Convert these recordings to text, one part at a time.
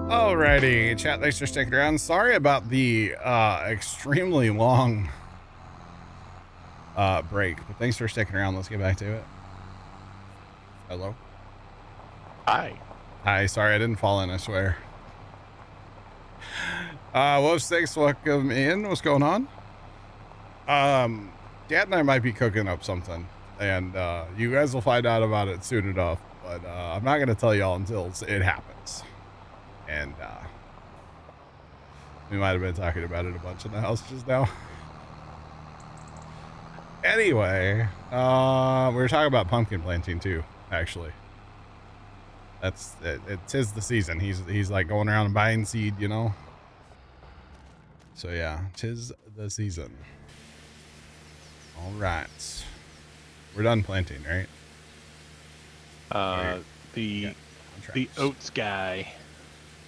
Alrighty, chat, thanks for sticking around. Sorry about the extremely long break, but thanks for sticking around. Let's get back to it. Hello. Hi. Hi, sorry I didn't fall in, I swear. Whoops, thanks, welcome in. What's going on? Dad and I might be cooking up something, and you guys will find out about it soon enough, but I'm not gonna tell y'all until it happens. And we might have been talking about it a bunch in the house just now. Anyway, we were talking about pumpkin planting too, actually. That's it, 'tis the season. He's like going around and buying seed, you know. So yeah, 'tis the season. All right, we're done planting, right? The oats guy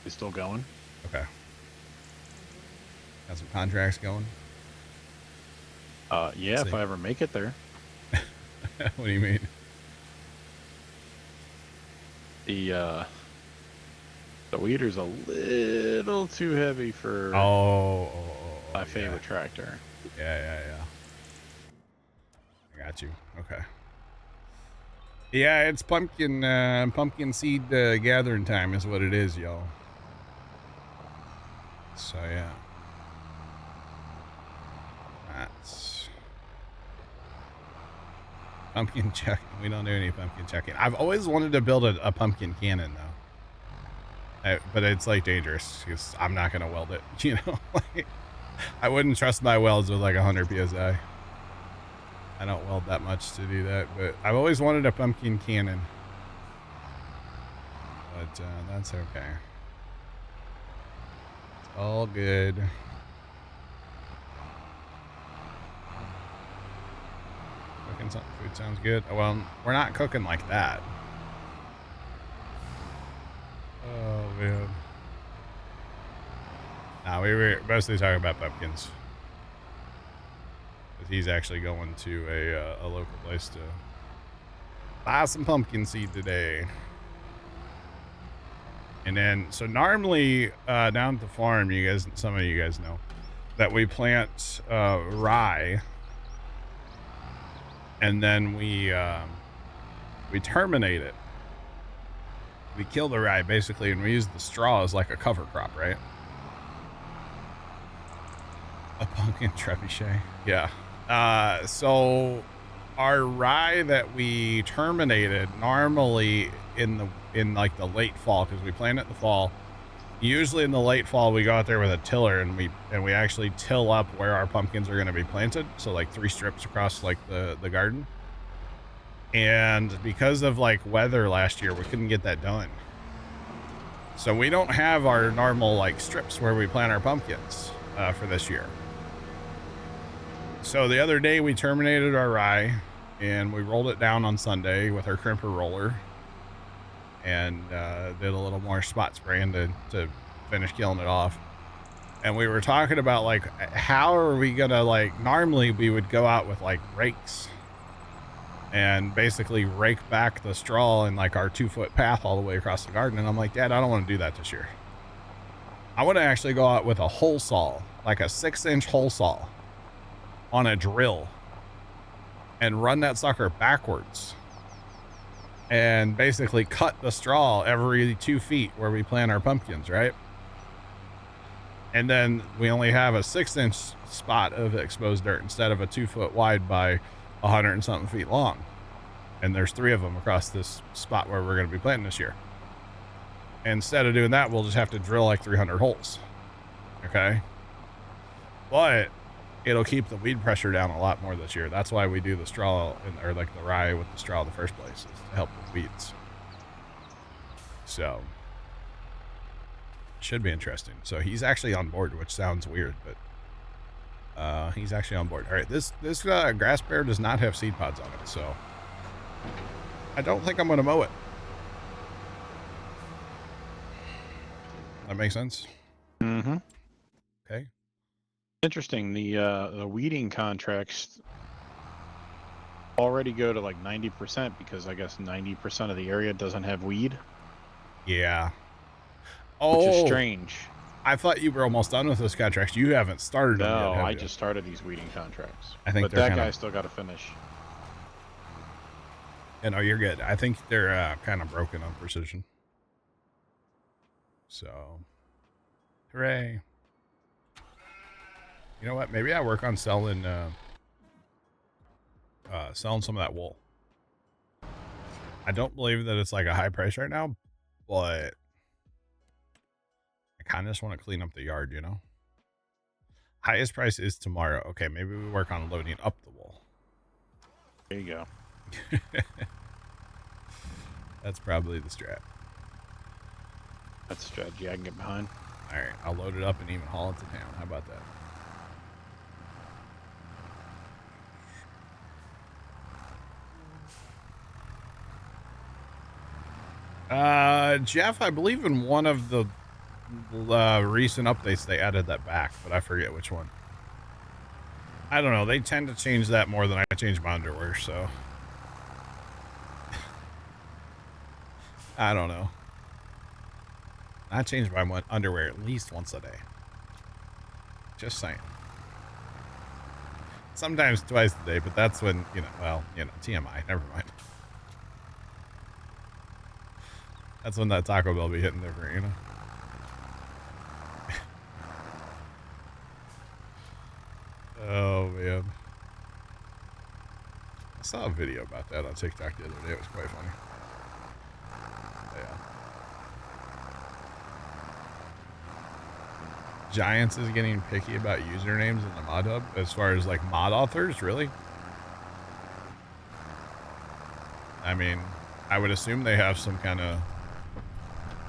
is still going. Okay. Got some contracts going. Yeah, if I ever make it there. What do you mean? The weeder's a little too heavy for my favorite tractor. Yeah. I got you. Okay. Yeah, it's pumpkin seed gathering time is what it is, y'all. So yeah. That's pumpkin checking. We don't do any pumpkin checking. I've always wanted to build a pumpkin cannon though. But it's like dangerous because I'm not gonna weld it, you know. Like, I wouldn't trust my welds with like 100 psi. I don't weld that much to do that, but I've always wanted a pumpkin cannon. But that's okay. It's all good. Cooking something food sounds good. Well, we're not cooking like that. Oh man. Nah, we were mostly talking about pumpkins. He's actually going to a local place to buy some pumpkin seed today. And then, so normally down at the farm, some of you guys know that we plant rye, and then we terminate it. We kill the rye basically, and we use the straw as like a cover crop, right? A pumpkin trebuchet, yeah. So our rye that we terminated normally in like the late fall, because we plant it in the fall. Usually in the late fall we go out there with a tiller and we actually till up where our pumpkins are going to be planted. So like 3 strips across like the garden. And because of like weather last year, we couldn't get that done. So we don't have our normal like strips where we plant our pumpkins for this year. So the other day we terminated our rye and we rolled it down on Sunday with our crimper roller and did a little more spot spraying to finish killing it off. And we were talking about like, how are we gonna, like, normally we would go out with like rakes and basically rake back the straw in like our 2-foot path all the way across the garden. And I'm like, Dad, I don't want to do that this year. I want to actually go out with a hole saw, like a 6-inch hole saw on a drill and run that sucker backwards and basically cut the straw every 2 feet where we plant our pumpkins, right? And then we only have a 6-inch spot of exposed dirt instead of a 2-foot wide by 100 and something feet long. And there's 3 of them across this spot where we're going to be planting this year. Instead of doing that, we'll just have to drill like 300 holes. Okay. But it'll keep the weed pressure down a lot more this year. That's why we do the straw or like the rye with the straw in the first place, is to help with weeds. So should be interesting. So he's actually on board, which sounds weird, but he's actually on board. All right, this grass bear does not have seed pods on it, so I don't think I'm going to mow it. That makes sense. Mm-hmm. Okay. Interesting. The weeding contracts already go to like 90% because I guess 90% of the area doesn't have weed. Yeah. Which is Oh, strange. I thought you were almost done with those contracts. You haven't started them yet, No, have I you? just started these weeding contracts. I think But they're that kind guy of... still got to finish. You know, you're good. I think they're kind of broken on precision. So, hooray. You know what? Maybe I work on selling some of that wool. I don't believe that it's like a high price right now, but I kind of just want to clean up the yard, you know? Highest price is tomorrow. Okay, maybe we work on loading up the wool. There you go. That's probably the strat. That's a strategy I can get behind. All right, I'll load it up and even haul it to town. How about that? Jeff, I believe in one of the recent updates they added that back, but I forget which one. I don't know. They tend to change that more than I change my underwear, so I don't know. I change my underwear at least once a day. Just saying. Sometimes twice a day, but that's when, you know, well, you know, TMI. Never mind. That's when that Taco Bell be hitting different, you know? Oh, man. I saw a video about that on TikTok the other day. It was quite funny. Yeah. Giants is getting picky about usernames in the mod hub as far as like mod authors, really? I mean, I would assume they have some kind of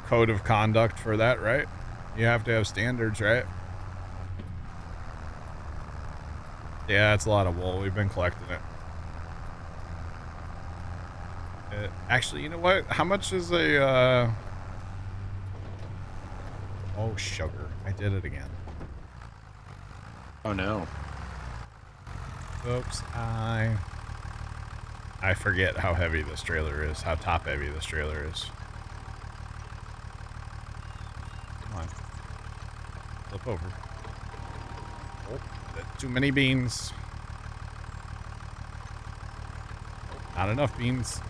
code of conduct for that, right? You have to have standards, right? Yeah, it's a lot of wool. We've been collecting it. Actually, you know what? How much is a, Oh, sugar. I did it again. Oh, no. Oops. I forget how heavy this trailer is, how top heavy this trailer is. Come on. Flip over. Oh, too many beans. Not enough beans.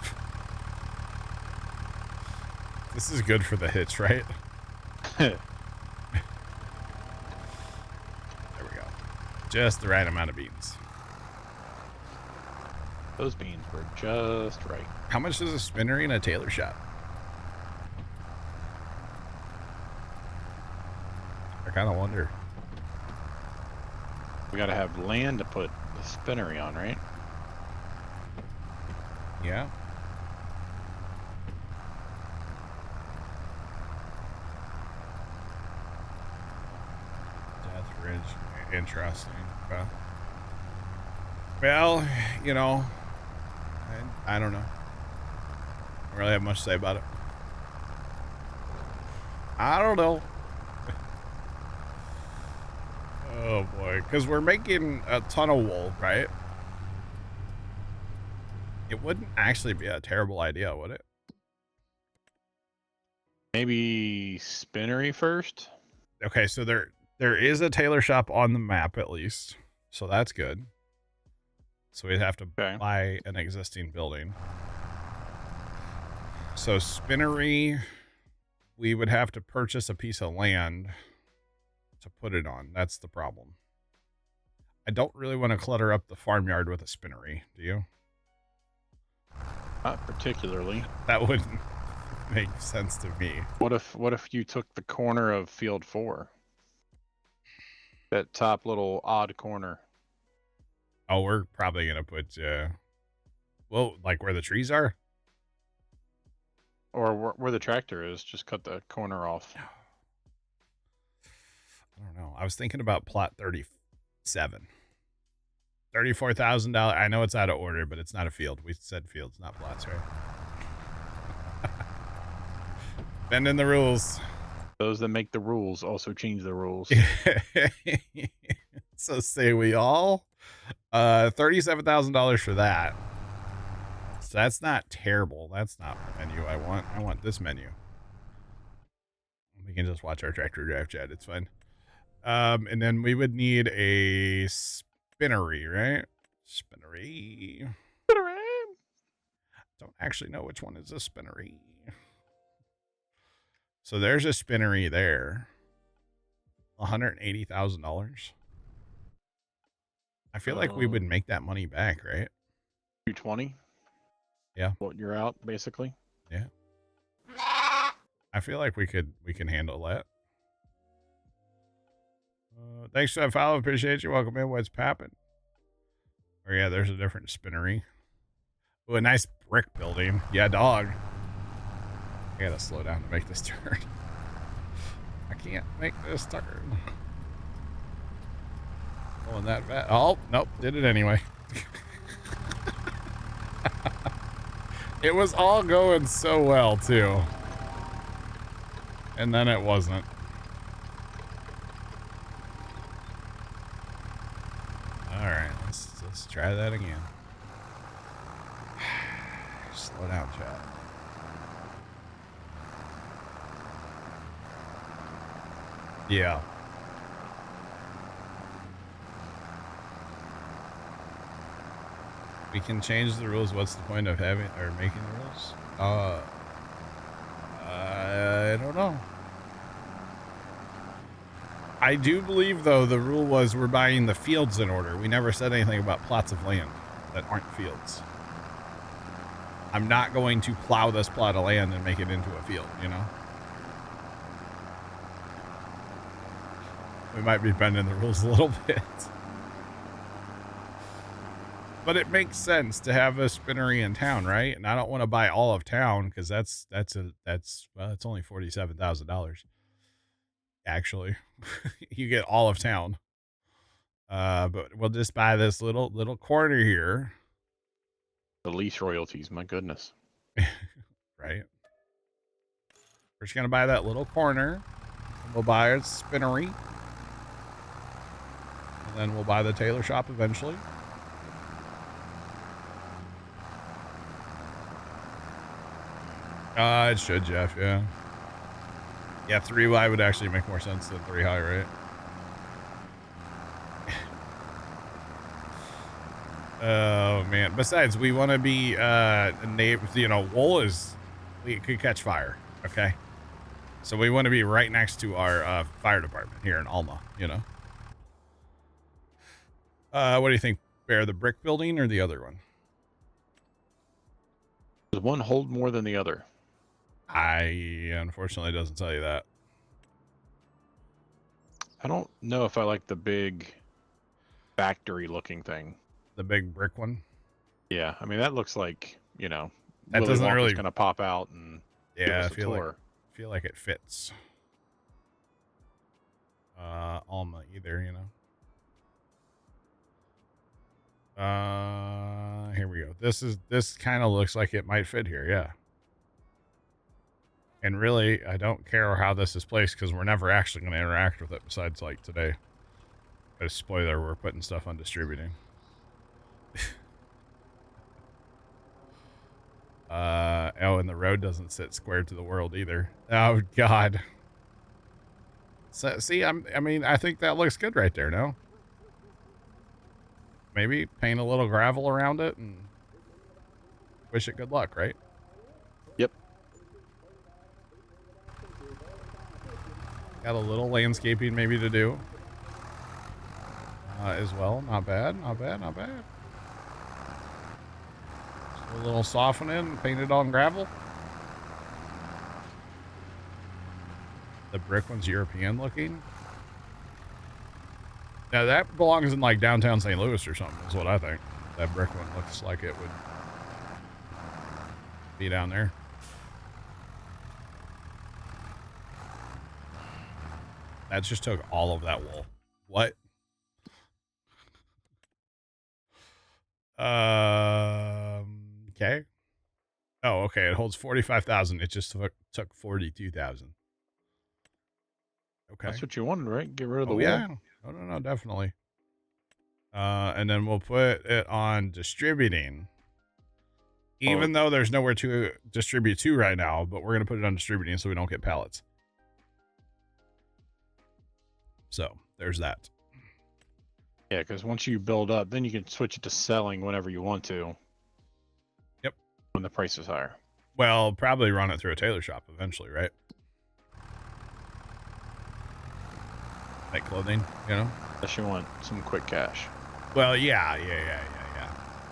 This is good for the hitch, right? There we go. Just the right amount of beans. Those beans were just right. How much is a spinnery in a tailor shop? I kind of wonder. We got to have land to put the spinnery on, right? Yeah. Death Ridge. Interesting. Okay. Well, you know, I don't know. I don't really have much to say about it. I don't know. Oh boy, because we're making a ton of wool, right? It wouldn't actually be a terrible idea, would it? Maybe spinnery first? Okay, so there is a tailor shop on the map at least, so that's good. So we'd have to buy an existing building. So spinnery, we would have to purchase a piece of land to put it on. That's the problem. I don't really want to clutter up the farmyard with a spinnery, do you? Not particularly. That wouldn't make sense to me. What if you took the corner of field 4? That top little odd corner. Oh, we're probably going to put, well, like where the trees are? Or where the tractor is, just cut the corner off. I don't know. I was thinking about plot 37. $34,000. I know it's out of order, but it's not a field. We said fields, not plots, right? Bending the rules. Those that make the rules also change the rules. So say we all. $37,000 for that. So that's not terrible. That's not the menu I want. I want this menu. We can just watch our tractor drive, Chad. It's fine. And then we would need a spinnery, right? Spinnery. Don't actually know which one is a spinnery. So there's a spinnery there. $180,000. I feel like we would make that money back, right? 220. Yeah. What you're out basically. Yeah. I feel like we can handle that. Thanks for that follow. Appreciate you. Welcome in. What's poppin'? Oh yeah, there's a different spinnery. Oh, a nice brick building. Yeah, dog. I gotta slow down to make this turn. I can't make this turn. Going that fast. Oh, nope. Did it anyway. It was all going so well, too. And then it wasn't. Alright, let's try that again. Slow down, chat. Yeah. We can change the rules. What's the point of having or making the rules? I don't know. I do believe, though, the rule was we're buying the fields in order. We never said anything about plots of land that aren't fields. I'm not going to plow this plot of land and make it into a field, you know? We might be bending the rules a little bit. But it makes sense to have a spinnery in town, right? And I don't want to buy all of town because that's well, it's only $47,000. Actually, you get all of town. But we'll just buy this little corner here. The lease royalties, my goodness. Right. We're just gonna buy that little corner. We'll buy a spinnery. And then we'll buy the tailor shop eventually. It should, Jeff, yeah. Yeah, 3 wide would actually make more sense than 3 high, right? Oh, man. Besides, we want to be, you know, wool is, we could catch fire, okay? So we want to be right next to our fire department here in Alma, you know? What do you think, Bear? The brick building or the other one? Does one hold more than the other? Unfortunately, doesn't tell you that. I don't know if I like the big factory-looking thing. The big brick one? Yeah, I mean that looks like, you know, that Willy doesn't Wonka's really gonna pop out and give us a tour. Feel like it fits. Alma either, you know. Here we go. This kind of looks like it might fit here, yeah. And really, I don't care how this is placed because we're never actually going to interact with it besides like today. A spoiler, we're putting stuff on distributing. Oh, and the road doesn't sit square to the world either. Oh God. So see, I mean, I think that looks good right there, no? Maybe paint a little gravel around it and wish it good luck, right? Yep. Got a little landscaping maybe to do as well. Not bad, not bad, not bad. Just a little softening, painted on gravel. The brick one's European looking. Now that belongs in like downtown St. Louis or something is what I think. That brick one looks like it would be down there. That just took all of that wool. What? Okay. Oh, okay. It holds 45,000. It just took 42,000. Okay. That's what you wanted, right? Get rid of the wool. Yeah. No, definitely. And then we'll put it on distributing. Even though there's nowhere to distribute to right now, but we're going to put it on distributing so we don't get pallets. So there's that. Yeah, because once you build up, then you can switch it to selling whenever you want to. Yep. When the price is higher. Well, probably run it through a tailor shop eventually, right? Make clothing, you know? Unless you want some quick cash. Well, yeah.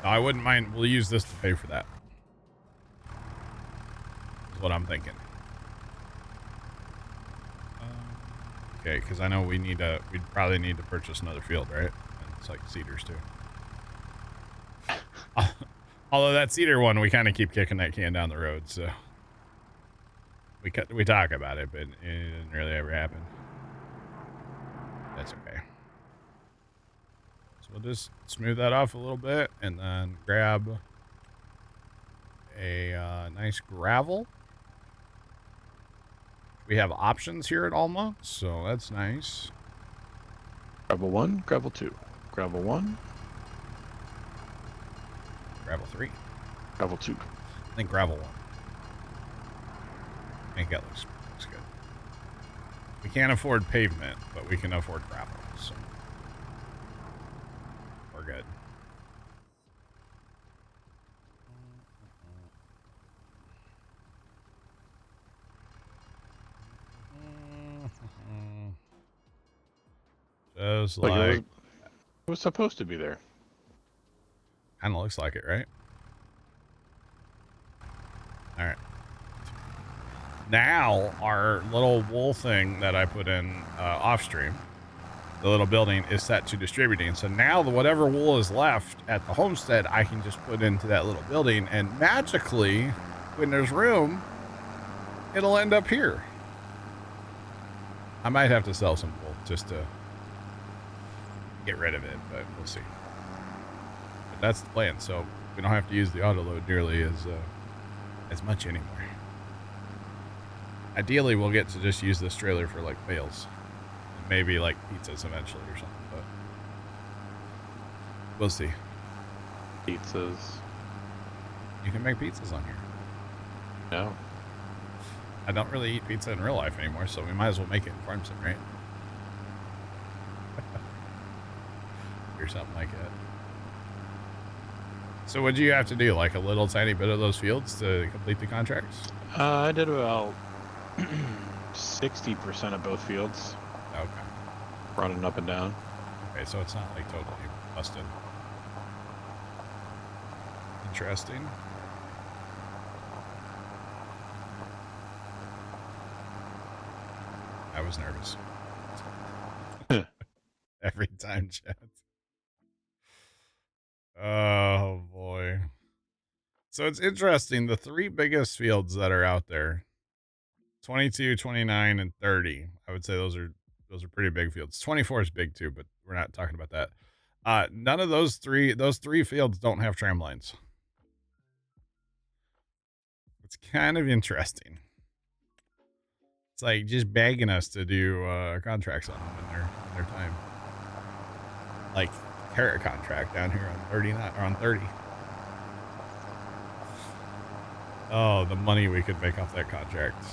No, I wouldn't mind. We'll use this to pay for that. Is what I'm thinking. Okay, because I know we'd probably need to purchase another field, right? And it's like cedars too. Although that cedar one, we kind of keep kicking that can down the road, so we talk about it, but it didn't really ever happen. That's okay. So we'll just smooth that off a little bit, and then grab a nice gravel. We have options here at Alma, so that's nice. Gravel 1, gravel 2, gravel 1, Gravel 3. gravel 2. I think gravel 1. I think that looks good. We can't afford pavement, but we can afford gravel, so we're good. Just like it was supposed to be there. kind of looks like it, right? All right. Now our little wool thing that I put in off stream, the little building, is set to distributing. So now whatever wool is left at the homestead, I can just put into that little building, and magically, when there's room, it'll end up here. I might have to sell some wool just to get rid of it, but we'll see. But that's the plan, so we don't have to use the auto load nearly as much anymore. Ideally, we'll get to just use this trailer for like bales, and maybe like pizzas eventually or something, but we'll see. Pizzas. You can make pizzas on here. No. I don't really eat pizza in real life anymore, so we might as well make it in Farm Sim, right? Or something like that. So what do you have to do? Like a little tiny bit of those fields to complete the contracts? I did about 60% of both fields. Okay. Running up and down. Okay, so it's not like totally busted. Interesting. I was nervous. Every time, chat. Oh, boy. So it's interesting. The three biggest fields that are out there, 22, 29, and 30. I would say those are pretty big fields. 24 is big too, but we're not talking about that. None of those three fields don't have tram lines. It's kind of interesting. It's like just begging us to do contracts on them in their time. Like carrot contract down here on 39 or on 30. Oh, the money we could make off that contract.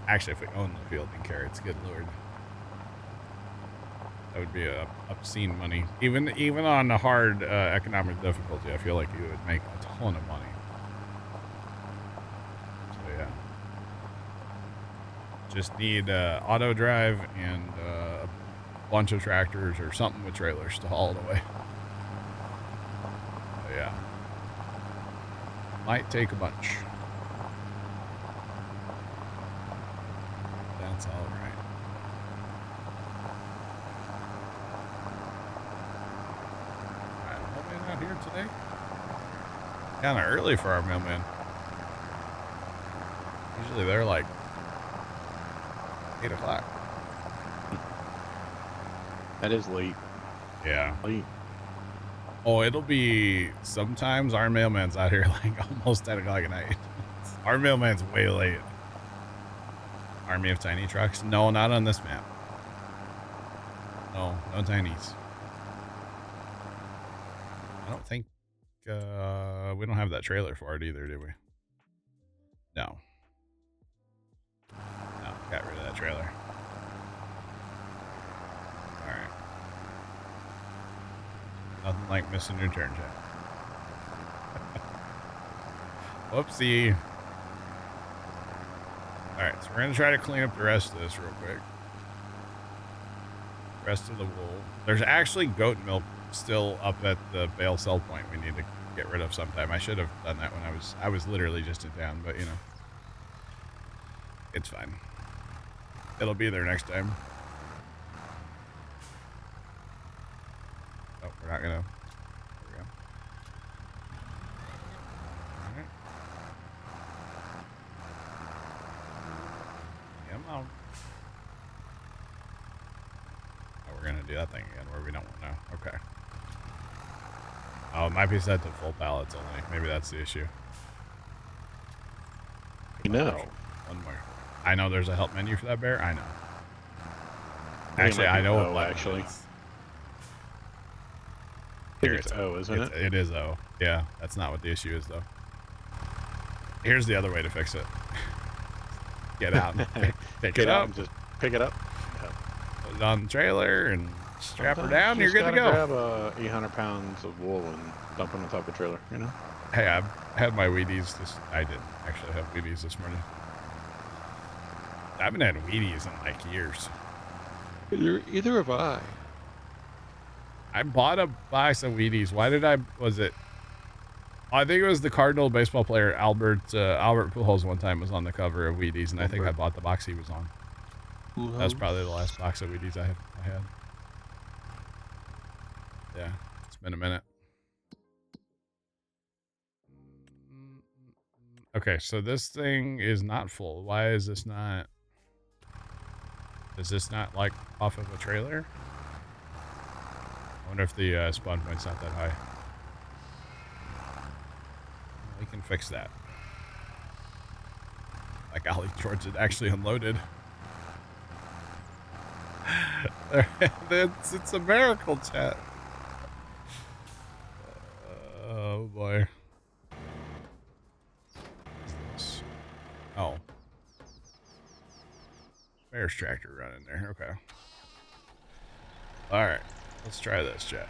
Actually, if we own the field in carrots, good lord. That would be a obscene money. Even on a hard economic difficulty, I feel like you would make a ton of money. So yeah. Just need auto drive and a bunch of tractors or something with trailers to haul it away. So yeah. Might take a bunch. That's all right. Mailman out here today? Kind of early for our mailman. Usually they're like 8 o'clock. That is late. Yeah. Late. Oh, it'll be sometimes our mailman's out here like almost 10 o'clock at night. Our mailman's way late. Army of tiny trucks? No, not on this map. No tinies. I don't think we don't have that trailer for it either, do we? No, got rid of that trailer. Nothing like missing your turn, Jack. Whoopsie. Alright, so we're going to try to clean up the rest of this real quick. Rest of the wool. There's actually goat milk still up at the bale sell point we need to get rid of sometime. I should have done that when I was literally just in town, but you know. It's fine. It'll be there next time. Oh, we're not gonna. There we go. Alright. Come on. Oh, we're gonna do that thing again where we don't want to. Okay. Oh, it might be set to full pallets only. Maybe that's the issue. You know. One more. I know there's a help menu for that bear. I know. I think it Actually, might be I know O, what actually. is. I think it's O, isn't it? It is O. Yeah, that's not what the issue is, though. Here's the other way to fix it. Get out and pick it up. And just pick it up. Yeah. Put it on the trailer and strap her Sometimes down. you You're good to just go. gotta grab 800 pounds of wool and dump it on top of the trailer, you know? Hey, I had my Wheaties. I didn't actually have Wheaties this morning. I haven't had Wheaties in like years. Either have I. I bought a box of Wheaties. Why did I? Was it? I think it was the Cardinal baseball player Albert Pujols one time was on the cover of Wheaties, and I think I bought the box he was on. That was probably the last box of Wheaties I had. Yeah, it's been a minute. Okay, so this thing is not full. Why is this not? Is this not like off of a trailer? I wonder if the spawn point's not that high. We can fix that. By golly, George, it actually unloaded. It's a miracle, chat. Oh boy. What's this? Oh. Bear's tractor running there. Okay. Alright. Let's try this, chat.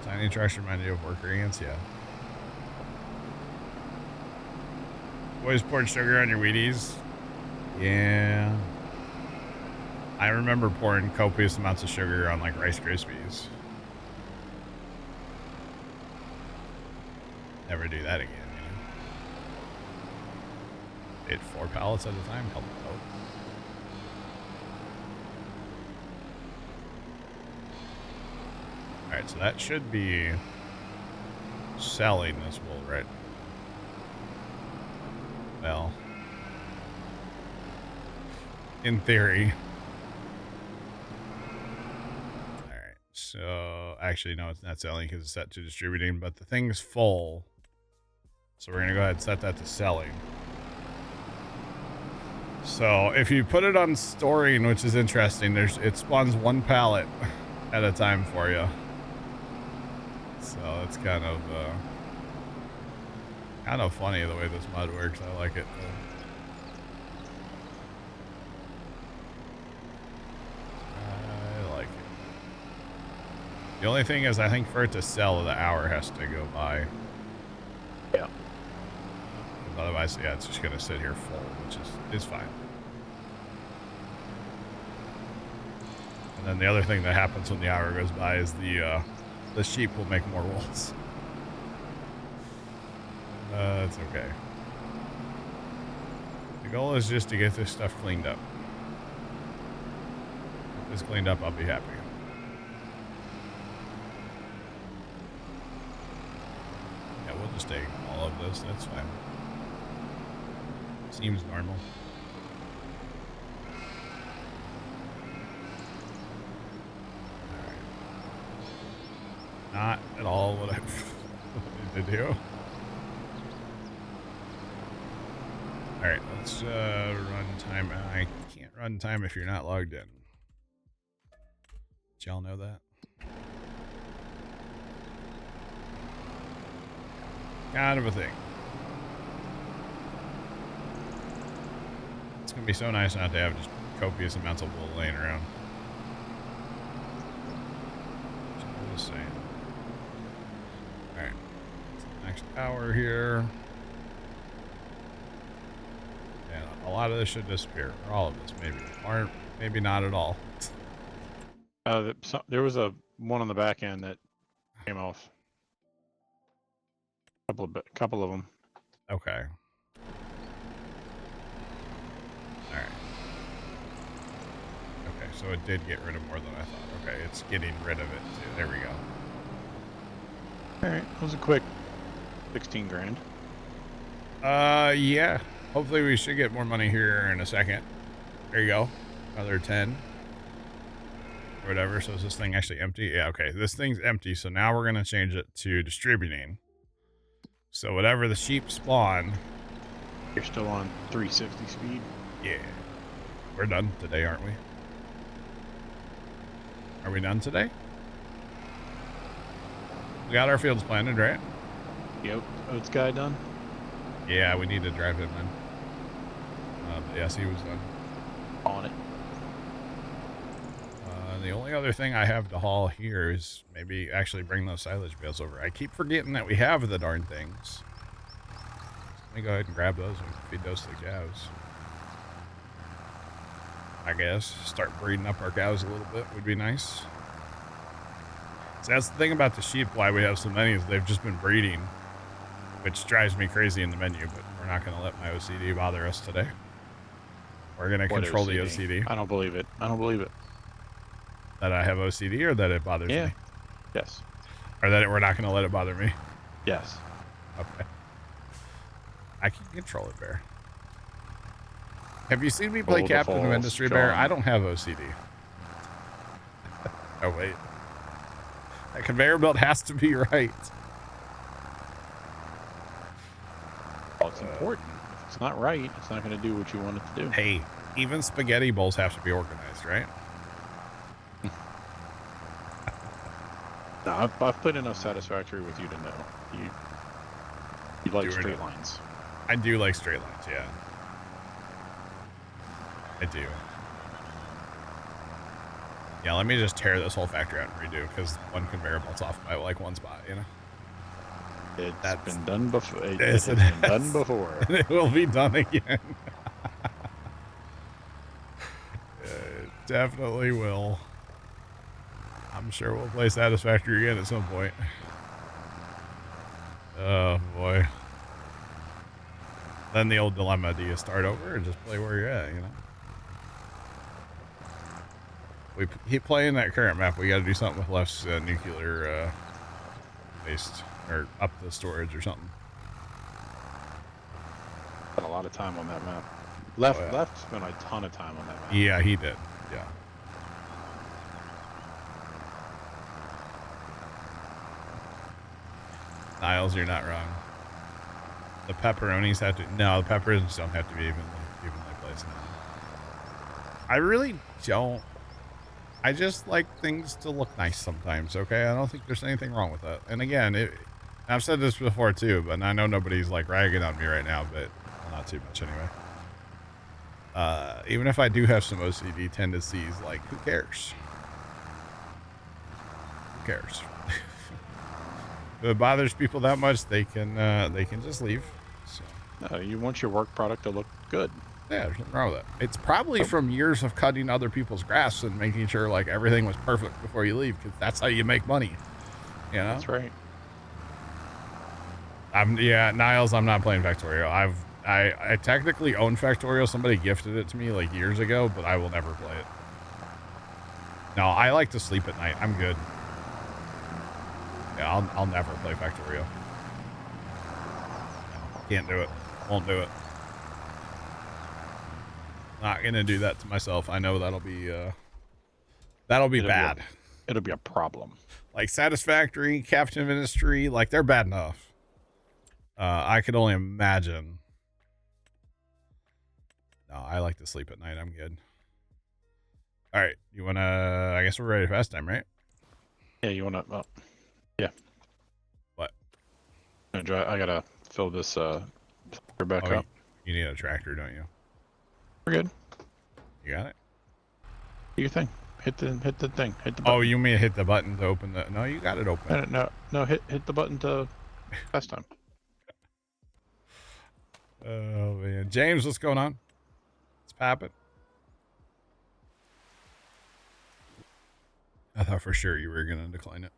Tiny trucks remind you of worker ants? Yeah. Always poured sugar on your Wheaties? Yeah. I remember pouring copious amounts of sugar on like Rice Krispies. Never do that again, you know. Ate 4 pallets at a time. Help me out. Alright, so that should be selling this wool, right? Well, in theory. Alright, so actually, no, it's not selling because it's set to distributing, but the thing's full. So we're going to go ahead and set that to selling. So if you put it on storing, which is interesting, it spawns 1 pallet at a time for you. So it's kind of funny the way this mod works. I like it. I like it. The only thing is, I think for it to sell, the hour has to go by. Yeah. Otherwise, yeah, it's just gonna sit here full, which is fine. And then the other thing that happens when the hour goes by is the sheep will make more wools. It's okay. The goal is just to get this stuff cleaned up. If it's cleaned up, I'll be happy. Yeah, we'll just take all of this. That's fine. Seems normal. Not at all what I wanted to do. Alright, let's run time. I can't run time if you're not logged in. Did y'all know that? Kind of a thing. It's gonna be so nice not to have just copious amounts of wool laying around. just saying. All right, next hour here. Yeah, a lot of this should disappear, or all of this maybe, or maybe not at all. There was one on the back end that came off. Couple of them. Okay. All right. Okay, so it did get rid of more than I thought. Okay, it's getting rid of it too. There we go. All right, that was a quick 16 grand. Yeah. Hopefully we should get more money here in a second. There you go. Another 10. Or whatever. So is this thing actually empty? Yeah, okay. This thing's empty, so now we're going to change it to distributing. So whatever the sheep spawn... You're still on 360 speed? Yeah. We're done today, aren't we? Are we done today? We got our fields planted, right? Yep. Oats guy done? Yeah, we need to drive him in. But yes, he was done. On it. The only other thing I have to haul here is maybe actually bring those silage bales over. I keep forgetting that we have the darn things. Let me go ahead and grab those and feed those to the cows. I guess. Start breeding up our cows a little bit would be nice. So that's the thing about the sheep, why we have so many, is they've just been breeding, which drives me crazy in the menu, but we're not going to let my OCD bother us today. We're going to control the OCD. I don't believe it. I don't believe it. That I have OCD or that it bothers me? Yes. Or that we're not going to let it bother me? Yes. Okay. I can control it, Bear. Have you seen me play Captain of Industry, Bear? I don't have OCD. Oh, wait. That conveyor belt has to be right. Well, it's important. If it's not right, it's not going to do what you want it to do. Hey, even spaghetti bowls have to be organized, right? No, I've played enough Satisfactory with you to know. You like straight lines. I do like straight lines, yeah. I do. Yeah, let me just tear this whole factory out and redo, because one conveyor belt's off by like one spot, you know? That's been done before. It's been done before. And it will be done again. It definitely will. I'm sure we'll play Satisfactory again at some point. Oh, boy. Then the old dilemma, do you start over or just play where you're at, you know? We keep playing that current map. We got to do something with less nuclear waste, or up the storage or something. Spent a lot of time on that map. Left spent a ton of time on that map. Yeah, he did. Yeah. Niles, you're not wrong. The pepperonis have to... No, the pepperonis don't have to be evenly placed now. I really don't. I just like things to look nice sometimes, okay? I don't think there's anything wrong with that. And again, I've said this before too, but I know nobody's like ragging on me right now, but well, not too much anyway. Even if I do have some OCD tendencies, like, who cares? Who cares? If it bothers people that much, they can just leave. So. No, you want your work product to look good. Yeah, there's nothing wrong with that. It's probably from years of cutting other people's grass and making sure like everything was perfect before you leave, because that's how you make money. You know? That's right. Niles, I'm not playing Factorio. I technically own Factorio. Somebody gifted it to me like years ago, but I will never play it. No, I like to sleep at night. I'm good. Yeah, I'll never play Factorio. Can't do it. Won't do it. Not gonna do that to myself. I know that'll be bad. It'll be a problem. Like Satisfactory, Captain of Industry, like they're bad enough. I could only imagine. No, I like to sleep at night. I'm good. All right, you wanna? I guess we're ready for fast time, right? Yeah, you wanna? Yeah. What? I gotta fill this back up. You need a tractor, don't you? We're good. You got it? Do your thing. Hit the thing. Hit the button. Oh, you mean hit the button to open the? No, you got it open. No. Hit the button to last time. Oh man, James, what's going on? It's popping. I thought for sure you were gonna decline it.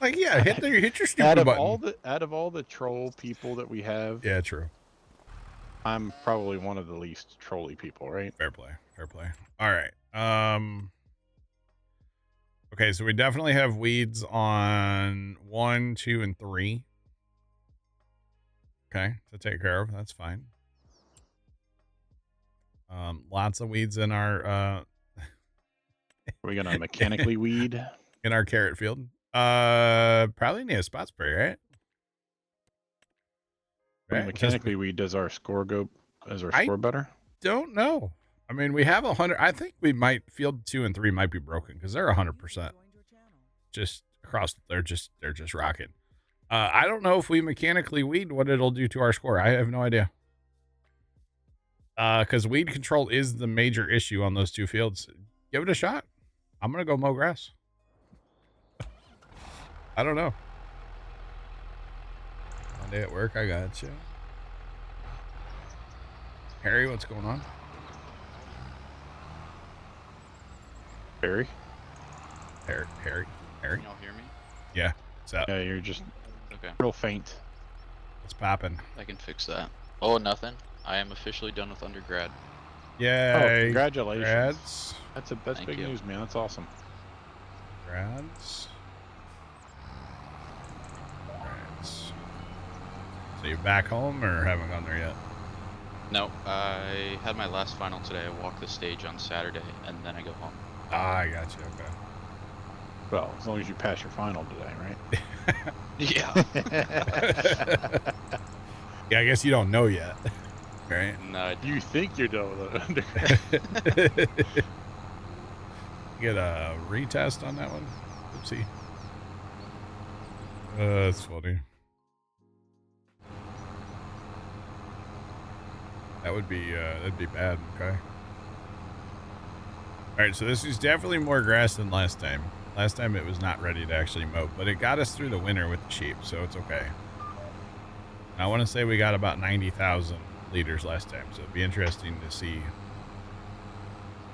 Like, yeah, hit your stupid button. Out of all the troll people that we have, Yeah, true. I'm probably one of the least trolly people, right? Fair play. All right. Okay, so we definitely have weeds on 1, 2, and 3. Okay, to take care of. That's fine. Lots of weeds in our Are we gonna mechanically weed in our carrot field. Probably need a spot spray, right? Mechanically weed, does our score better? Don't know. I mean, we have 100. I think we might field 2 and 3 might be broken because they're 100%. Just across, they're just rocking. I don't know if we mechanically weed what it'll do to our score. I have no idea. Because weed control is the major issue on those 2 fields. Give it a shot. I'm gonna go mow grass. I don't know. One day at work, I got you. Harry, what's going on? Harry? Harry? Can y'all hear me? Yeah. What's up? Yeah, you're just Okay. real faint. What's popping? I can fix that. Oh, nothing. I am officially done with undergrad. Yay. Oh, congratulations. Grads. That's big you. news, man. That's awesome. Grads. So you're back home or haven't gone there yet? No, I had my last final today. I walked the stage on Saturday, and then I go home. Ah, I got you. Okay. Well, as long as you pass your final today, right? Yeah. Yeah, I guess you don't know yet. Right? No, I You think you're done with undergrad. Get a retest on that one. Oopsie. That's funny. That would be that'd be bad. Okay. All right, so this is definitely more grass than last time. Last time it was not ready to actually mow, but it got us through the winter with the sheep, so it's okay. I want to say we got about 90,000 liters last time, so it'd be interesting to see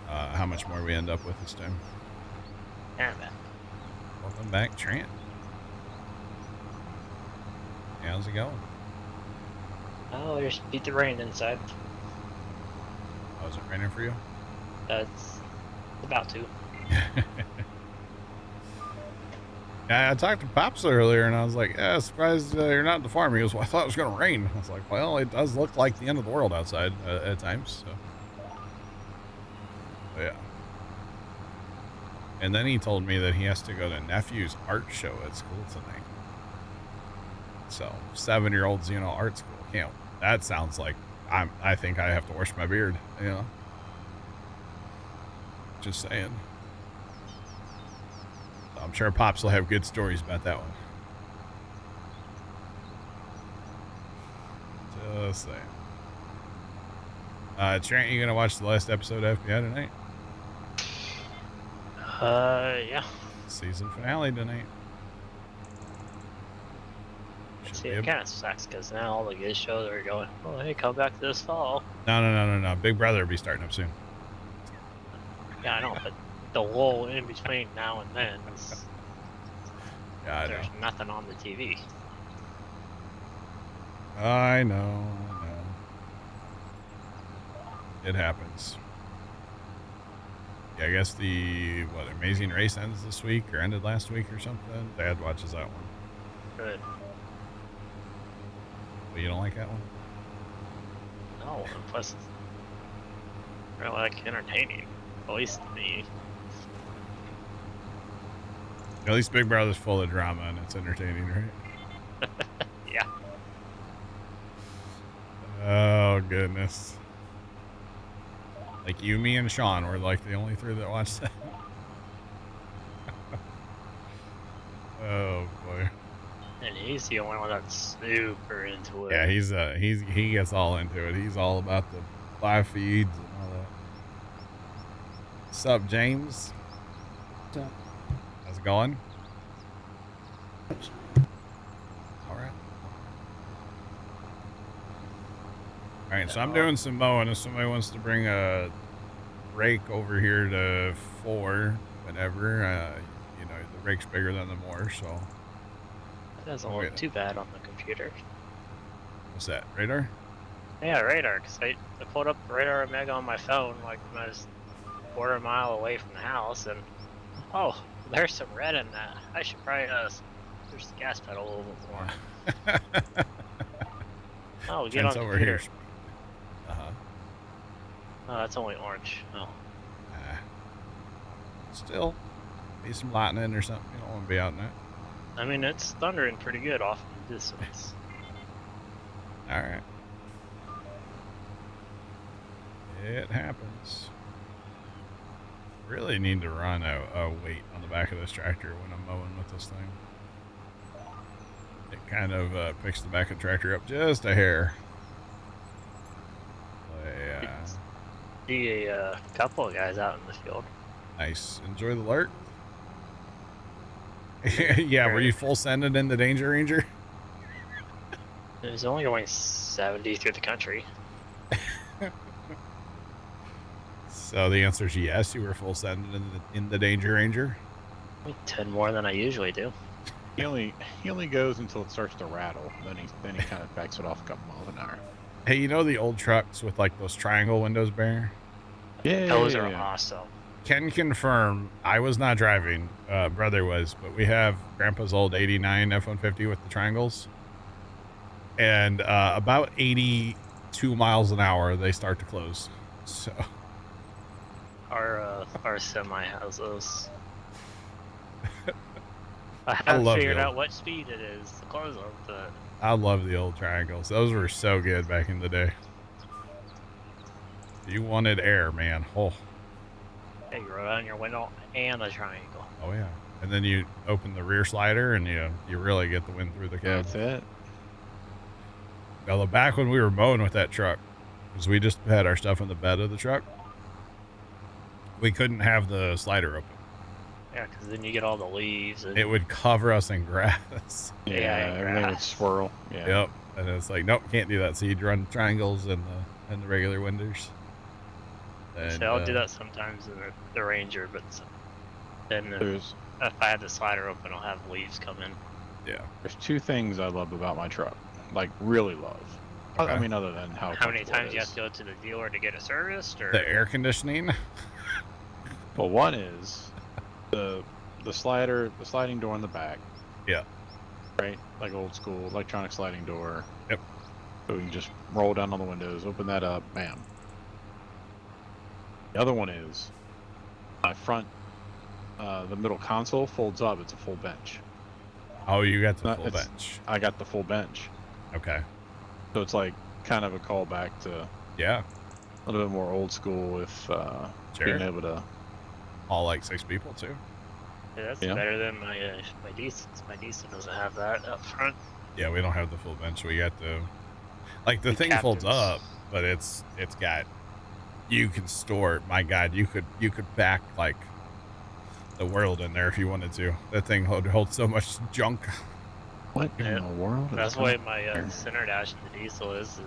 how much more we end up with this time. Yeah, man. Welcome back, Trent. How's it going? Oh, just beat the rain inside. Oh, is it raining for you? That's about to. Yeah, I talked to Pops earlier, and I was like, yeah, surprised you're not at the farm. He goes, well, I thought it was going to rain. I was like, well, it does look like the end of the world outside at times. So. But yeah. And then he told me that he has to go to nephew's art show at school tonight. So 7-year-olds, art school. Can't. That sounds like I think I have to wash my beard. Just saying. I'm sure Pops will have good stories about that one. Just saying. Trent, you gonna watch the last episode of FBI tonight? Yeah. Season finale tonight. See, it kind of sucks because now all the good shows are going, oh, hey, come back this fall. No. Big Brother will be starting up soon. Yeah, I know, but the lull in between now and then, Yeah, there's nothing on the TV. I know. It happens. Yeah, I guess the Amazing Race ends this week or ended last week or something. Dad watches that one. Good. Well, you don't like that one? No, and plus, I like entertaining. At least me. At least Big Brother's full of drama and it's entertaining, right? Yeah. Oh, goodness. Like you, me, and Sean were like the only 3 that watched that. Oh, boy. And he's the only one that's super into it. Yeah, he gets all into it. He's all about the live feeds and all that. What's up, James? So, How's it going? All right. All right, so I'm doing some mowing. If somebody wants to bring a rake over here to 4, whenever, you know, the rake's bigger than the mower, so. It doesn't look too bad on the computer. What's that, radar? Yeah, radar, because I pulled up radar Omega on my phone like when I was a quarter mile away from the house, and oh, there's some red in that. I should probably push the gas pedal a little bit more. Oh, get on over computer. here. Uh-huh. Oh, that's only orange. Oh. Still, be some lightning or something. You don't want to be out in that. I mean, it's thundering pretty good off the distance. All right. It happens. Really need to run a weight on the back of this tractor when I'm mowing with this thing. It kind of picks the back of the tractor up just a hair. Yeah. See a couple of guys out in the field. Nice. Enjoy the lurk. Yeah, were you full sending in the Danger Ranger? It was only going 70 through the country. So the answer is yes, you were full sending in the Danger Ranger. Like 10 more than I usually do. He only goes until it starts to rattle. Then he kind of backs it off a couple miles an hour. Hey, you know the old trucks with like those triangle windows, Bear? Yeah, Those are awesome. Can confirm, I was not driving, brother was, but we have Grandpa's old 89 F-150 with the triangles. And about 82 miles an hour, they start to close. So Our semi has those. I I haven't love figured the out what speed it is to close them, but I love the old triangles. Those were so good back in the day. You wanted air, man. Oh. yeah, you roll down your window and a triangle. Oh yeah. And then you open the rear slider and you really get the wind through the cab. That's it. Now, back when we were mowing with that truck, because we just had our stuff in the bed of the truck, we couldn't have the slider open. Yeah, because then you get all the leaves. And It would cover us in grass. Yeah, everything would grass. swirl. Yeah. Yep. And it's like, nope, can't do that. So you'd run triangles and the regular windows. And, So I'll do that sometimes in the Ranger, but then if I have the slider open, I'll have leaves come in. Yeah. There's 2 things I love about my truck. Like, really love. Okay. I mean, other than how How many comfortable times it you have is. to go to the dealer to get it serviced? Or The air conditioning. Well, one is the sliding door in the back. Yeah. Right? Like old school electronic sliding door. Yep. So you can just roll down on the windows, open that up, bam. The other one is my front, the middle console folds up. It's a full bench. Oh, you got the No, full it's- bench. I got the full bench. Okay. So it's like kind of a callback to Yeah. a little bit more old school with being Sure. able to. All like 6 people too. yeah, that's Yeah. better than my diesel. My diesel doesn't have that up front. Yeah, we don't have the full bench. We got the the thing folds captains. up, but it's got, you can store, my God, you could back like the world in there if you wanted to. That thing holds so much junk. What Yeah. in the world? is That's that? why my center dash in the diesel is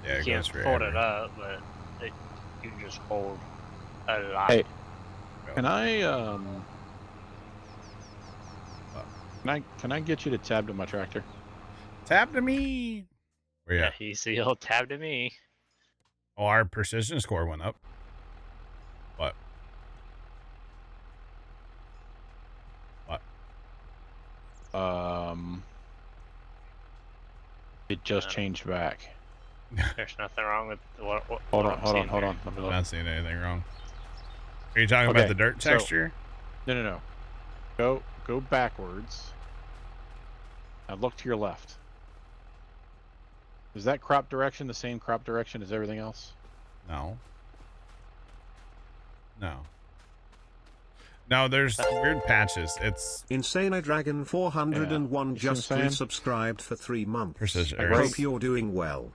Yeah, you it can't goes for fold every- it up, but you can just hold a lot. Hey, can I can I get you to tab to my tractor? Tap to me. Where you Yeah, at? you see, he'll tab to me. Oh, our precision score went up. What? It just changed back. There's nothing wrong with what Hold I'm on. seeing Hold here. on. Let me I'm look. not seeing anything wrong. Are you talking Okay, about the dirt so- texture? No. Go backwards. Now look to your left. Is that crop direction the same crop direction as everything else? No. No, there's weird patches. It's Insane Dragon 401 Yeah. You see what I'm just saying? resubscribed for 3 months. precision. Like or Hope it's- you're doing well.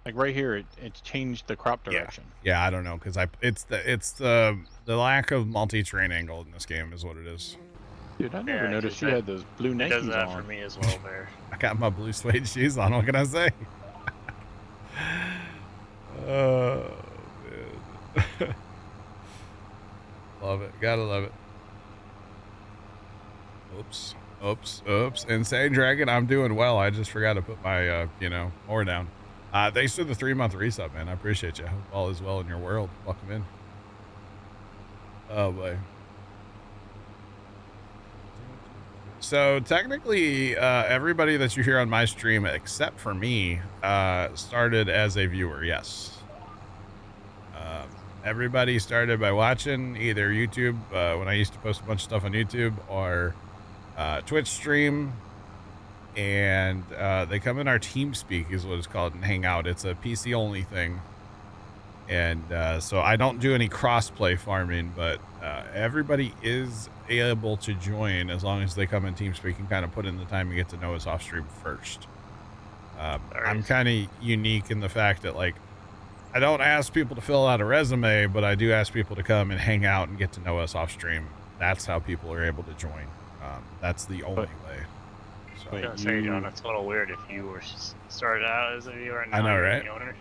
Like right here, it changed the crop direction. Yeah, I don't know because it's the lack of multi-terrain angle in this game is what it is. Dude, I never Yeah, noticed 'cause you that- had those blue It does Nikes that on. for me as well, Bear. I got my blue suede shoes on. What can I say? Oh, man. Love it. Gotta love it. Oops. Insane Dragon, I'm doing well. I just forgot to put my, more down. Thanks for the 3-month resub, man. I appreciate you. Hope all is well in your world. Welcome in. Oh, boy. So technically, everybody that you hear on my stream, except for me, started as a viewer. Yes. Everybody started by watching either YouTube, when I used to post a bunch of stuff on YouTube, or Twitch stream, and they come in our TeamSpeak is what it's called, and hang out. It's a PC only thing, and so I don't do any crossplay farming, but everybody is able to join as long as they come in TeamSpeak and kind of put in the time and get to know us off stream first. I'm kind of unique in the fact that, like, I don't ask people to fill out a resume, but I do ask people to come and hang out and get to know us off stream. That's how people are able to join. That's the only way. So, I was gonna say, John, it's a little weird if you were started out as a viewer and I now know, you're right? the owner.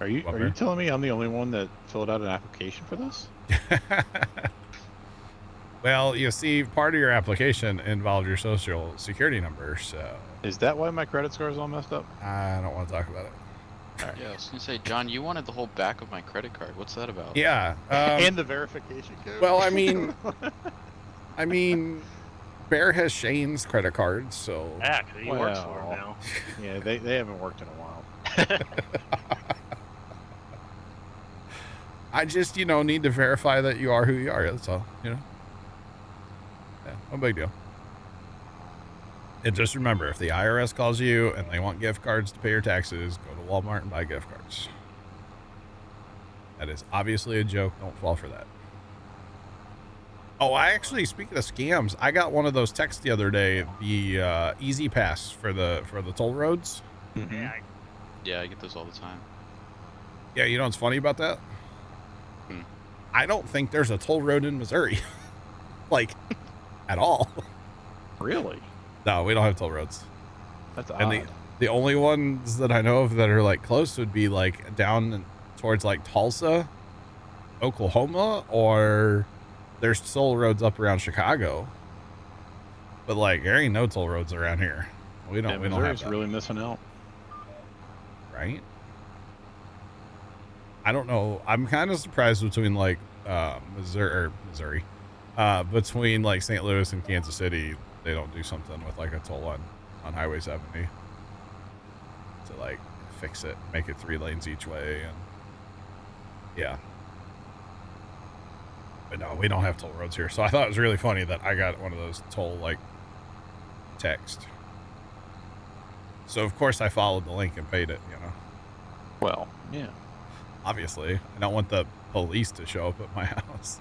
Are you Bear? telling me I'm the only one that filled out an application for this? well, you see, part of your application involved your social security number, so Is that why my credit score is all messed up? I don't want to talk about it. Yeah, I was gonna say, John, you wanted the whole back of my credit card. What's that about? Yeah. And the verification code? Well, I mean, Bear has Shane's credit card, so Yeah, 'cause he works for him Well. now. Yeah, they haven't worked in a while. I just, need to verify that you are who you are. That's all, Yeah, no big deal. And just remember, if the IRS calls you and they want gift cards to pay your taxes, go to Walmart and buy gift cards. That is obviously a joke. Don't fall for that. Oh, I actually, speaking of scams, I got one of those texts the other day, the Easy Pass for the toll roads. Mm-hmm. Yeah, Yeah, I get those all the time. Yeah, you know what's funny about that? Hmm. I don't think there's a toll road in Missouri. Like, at all. Really? No, we don't have toll roads. That's And odd. the only ones that I know of that are like close would be like down towards like Tulsa, Oklahoma, or there's toll roads up around Chicago. But like there ain't no toll roads around here. We don't have Missouri's that, really missing out. right? I don't know. I'm kind of surprised between like Missouri, between like St. Louis and Kansas City, they don't do something with like a toll on Highway 70 to like fix it, make it 3 lanes each way, and yeah. But no, we don't have toll roads here. So I thought it was really funny that I got one of those toll like text. So of course I followed the link and paid it, Well, yeah. Obviously, I don't want the police to show up at my house.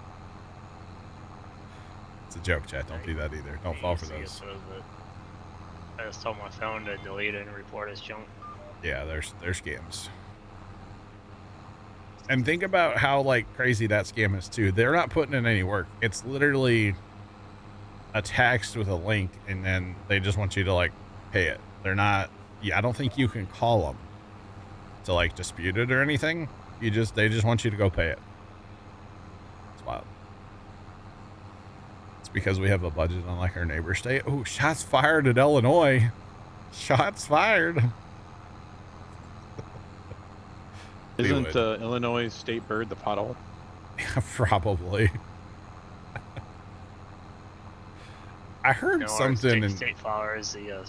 It's a joke, chat. Don't do that either. Don't fall for those. I just told my phone to delete it and report as junk. Yeah, they're scams. And think about how like crazy that scam is too. They're not putting in any work. It's literally a text with a link, and then they just want you to like pay it. They're not. Yeah, I don't think you can call them to like dispute it or anything. They just want you to go pay it. It's wild. It's because we have a budget unlike our neighbor state. Oh, shots fired at Illinois. Shots fired. Isn't Illinois state bird the pothole? Probably. I heard Our something in state flower is the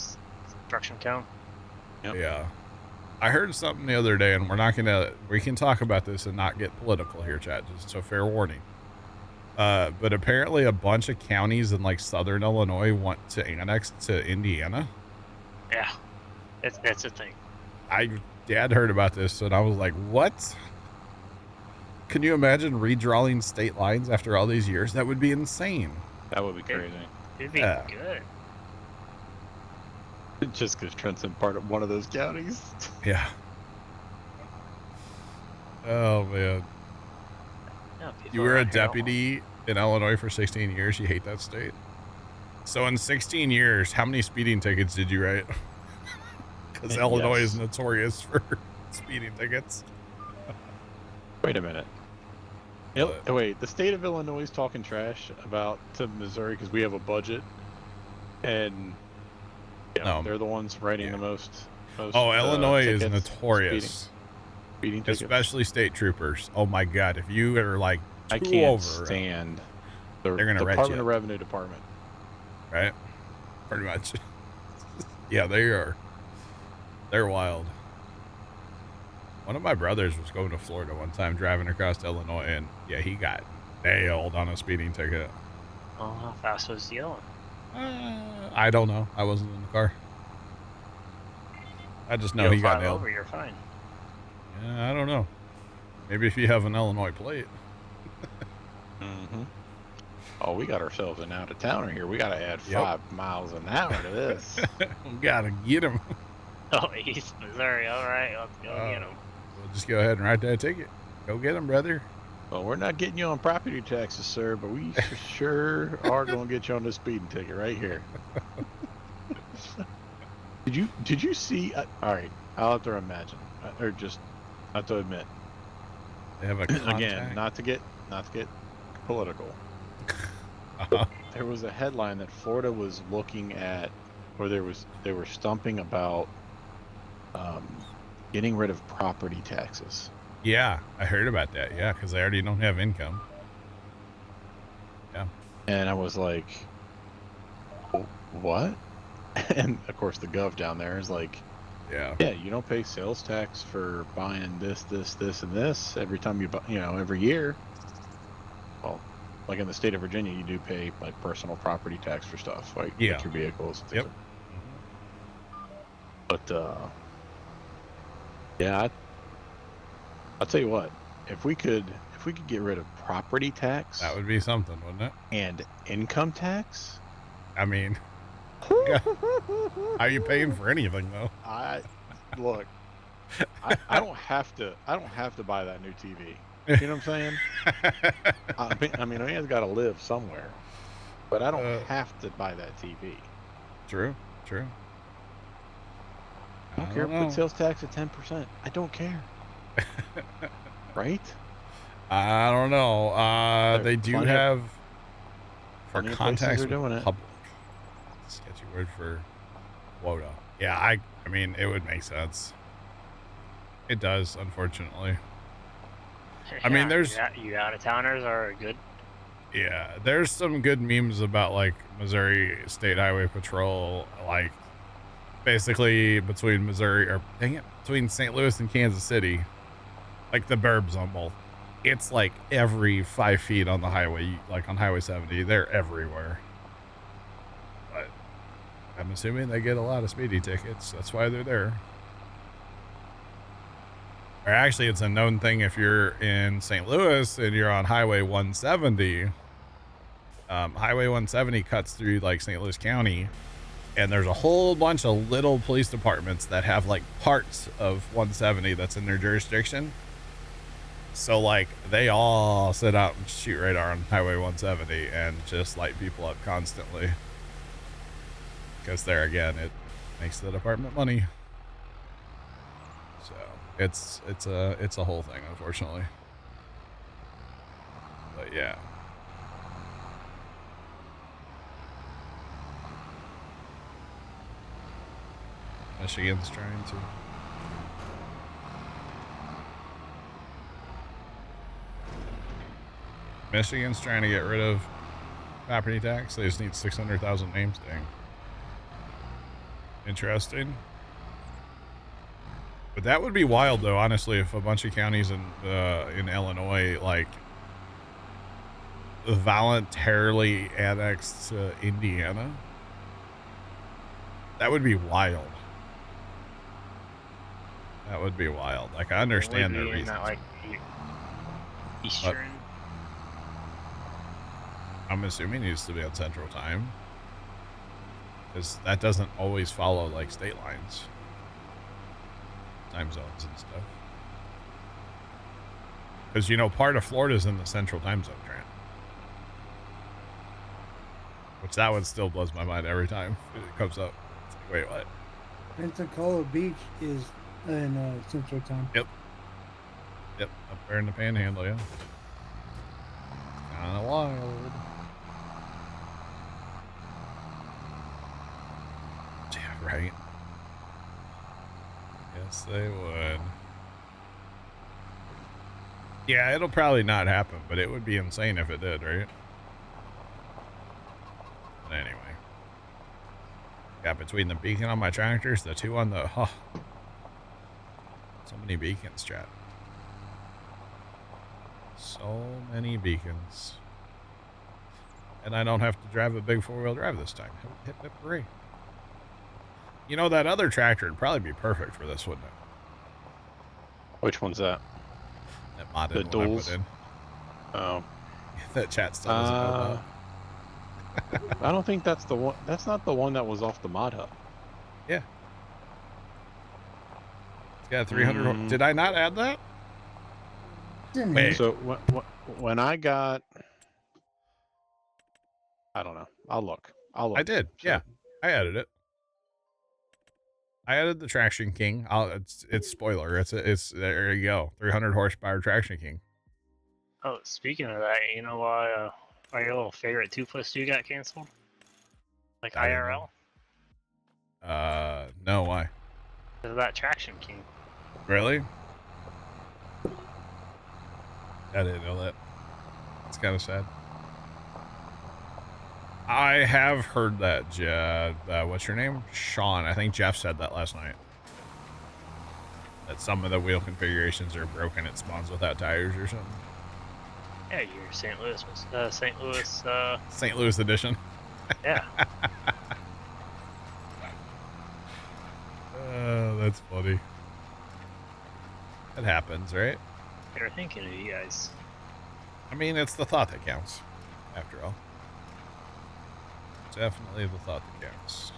construction count. Yep. yeah. I heard something the other day, and we can talk about this and not get political here, chat, just so fair warning. But apparently a bunch of counties in like southern Illinois want to annex to Indiana. Yeah, it's a thing. Dad heard about this, and I was like, what? Can you imagine redrawing state lines after all these years? That would be insane. That would be crazy. It'd be Yeah. good. Just because Trent's in part of one of those counties. Yeah. Oh man. Yeah, people You were a around here don't deputy in Illinois for 16 years. You hate that state. So in 16 years, how many speeding tickets did you write? Because Illinois is Yes. notorious for speeding tickets. Wait a minute. Wait, the state of Illinois is talking trash to Missouri because we have a budget, and they're the ones writing the most. Oh, Illinois is tickets, notorious. speeding tickets. Especially state troopers. Oh my God. If you are like I two can't over, stand the they're gonna write Department you. of Revenue Department. Right? Pretty much. Yeah, they are. They're wild. One of my brothers was going to Florida one time, driving across Illinois, and yeah, he got nailed on a speeding ticket. Oh, how fast was he going? I don't know. I wasn't in the car. I just know You'll he got fly nailed. over, you're fine. Yeah, I don't know. Maybe if you have an Illinois plate. Mm-hmm. Oh, we got ourselves an out-of-towner here. We got to add 5 miles an hour to this. We gotta get him. Oh, East Missouri. All right, let's go get him. We'll just go ahead and write that ticket. Go get him, brother. Well, we're not getting you on property taxes, sir, but we sure are going to get you on this speeding ticket right here. Did you see? All right, I'll have to imagine, or just have to admit. They have a contact. Again, not to get political. There was a headline that Florida was looking at, or they were stumping about getting rid of property taxes. Yeah, I heard about that. Yeah, because they already don't have income. Yeah. And I was like, what? And of course the gov down there is like, yeah, you don't pay sales tax for buying this, and this every time you buy, every year. Well, like in the state of Virginia, you do pay like personal property tax for stuff, like your vehicles. And things But yeah, I'll tell you what. If we could get rid of property tax, that would be something, wouldn't it? And income tax. I mean, how are you paying for anything though? I don't have to buy that new TV. You know what I'm saying? I mean, I has got to live somewhere, but I don't have to buy that TV. True. I don't care if it's sales tax at 10%. I don't care. Right? I don't know. They do have for contacts with doing public. Sketchy word for quota. Yeah, I mean, it would make sense. It does, unfortunately. I mean, there's you out-of-towners are good. Yeah, there's some good memes about like Missouri State Highway Patrol, like basically between between St. Louis and Kansas City, like the burbs on both. It's like every 5 feet on the highway, like on Highway 70, they're everywhere. But I'm assuming they get a lot of speeding tickets. That's why they're there. Or actually, it's a known thing if you're in St. Louis and you're on Highway 170. Highway 170 cuts through like St. Louis County, and there's a whole bunch of little police departments that have like parts of 170 that's in their jurisdiction. So like they all sit out and shoot radar on Highway 170 and just light people up constantly. Because there again, it makes the department money. So it's a whole thing, unfortunately. But yeah. Michigan's trying to. Michigan's trying to get rid of property tax. They just need 600,000 names. Dang. Interesting. But that would be wild, though, honestly, if a bunch of counties in Illinois, like, voluntarily annexed to Indiana. That would be wild. That would be wild. Like, I understand their reasons. That, like, Eastern. I'm assuming it used to be on Central Time. because that doesn't always follow like state lines, time zones and stuff. Because, you know, part of Florida's in the central time zone, Trent. Which that one still blows my mind every time it comes up. It's like, wait, what? Pensacola Beach is in Central Time. Yep. Yep, up there in the Panhandle, yeah. Kind of wild. Yeah, right. Yes, they would. Yeah, it'll probably not happen, but it would be insane if it did, right? But anyway. Got between the beacon on my tractors, the two on the... Oh, so many beacons, chat. So many beacons. And I don't have to drive a big four-wheel drive this time. Hip, hip, hooray. You know, that other tractor would probably be perfect for this, wouldn't it? Which one's that? That modded The one I duals? put in. Oh. That chat still doesn't know about. I don't think that's the one. That's not the one that was off the mod hub. Yeah. It's got 300. Did I not add that? Didn't Wait. So when I got, I don't know. I'll look. I did. So- Yeah, I added it. I added the Traction King. It's spoiler. It's there you go. 300 horsepower Traction King. Oh, speaking of that, you know why your little favorite 2+2 got canceled? Like I don't IRL? No, why? Because of that Traction King. Really? I didn't know that. It's kind of sad. I have heard that, what's your name? Sean. I think Jeff said that last night. That some of the wheel configurations are broken. It spawns without tires or something. Yeah, your St. Louis, St. Louis edition. yeah. Oh, that's funny. It happens, right? They were thinking of you guys. I mean, it's the thought that counts, after all. Definitely the thought that counts.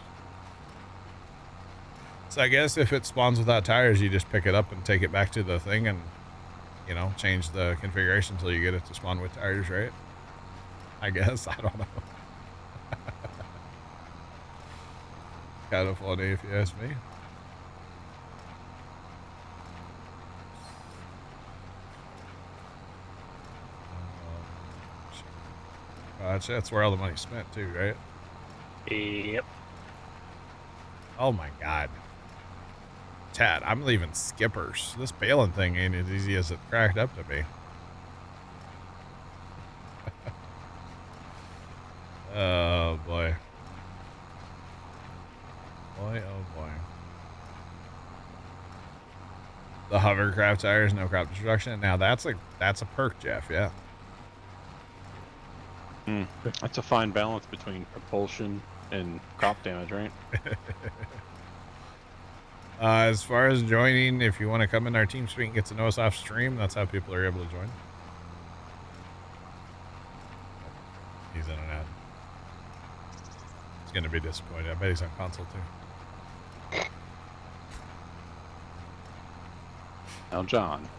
So I guess if it spawns without tires, you just pick it up and take it back to the thing and, you know, change the configuration until you get it to spawn with tires, right? I guess. I don't know. Kind of funny if you ask me. Gotcha. That's where all the money's spent too, right? Yep. Oh my god. Tad, I'm leaving skippers. This baling thing ain't as easy as it cracked up to be. Oh boy. Boy, oh boy. The hovercraft tires, no crop destruction. Now that's a perk, Jeff, yeah. That's a fine balance between propulsion and crop damage, right? As far as joining, if you want to come in our team speak and get to know us off stream, that's how people are able to join. He's in an ad. He's going to be disappointed. I bet he's on console too. Now, John,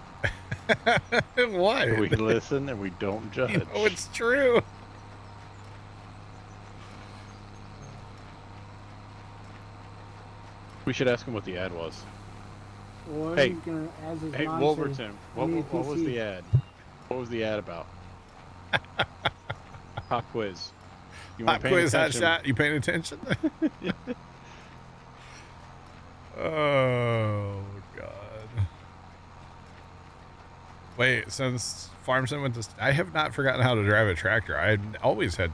What? we listen and we don't judge. You know, it's true. We should ask him what the ad was. Or Hey. he's gonna, as his Hey, mom Wolverton, what "Need was PC." the ad? What was the ad about? Pop quiz. You Hot paying quiz, hot attention? shot. You paying attention? Oh, God. Wait, since Farmson went to... I have not forgotten how to drive a tractor. I always had...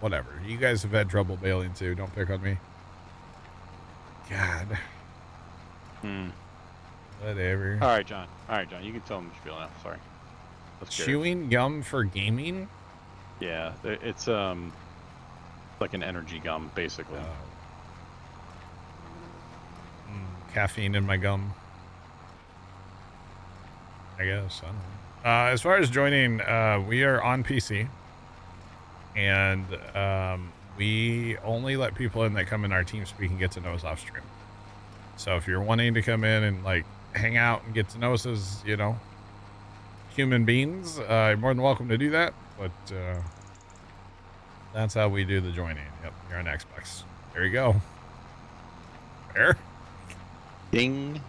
whatever. You guys have had trouble bailing, too. Don't pick on me. God. Whatever. All right, John. You can tell him your spiel now. Sorry. Let's hear it. Chewing gum for gaming? Yeah, it's like an energy gum, basically. Caffeine in my gum. I guess. I don't know. As far as joining, we are on PC. And we only let people in that come in our team speak and get to know us off stream. So if you're wanting to come in and like hang out and get to know us as, you know, human beings, you're more than welcome to do that. But that's how we do the joining. Yep, you're on Xbox. There you go. There. Ding,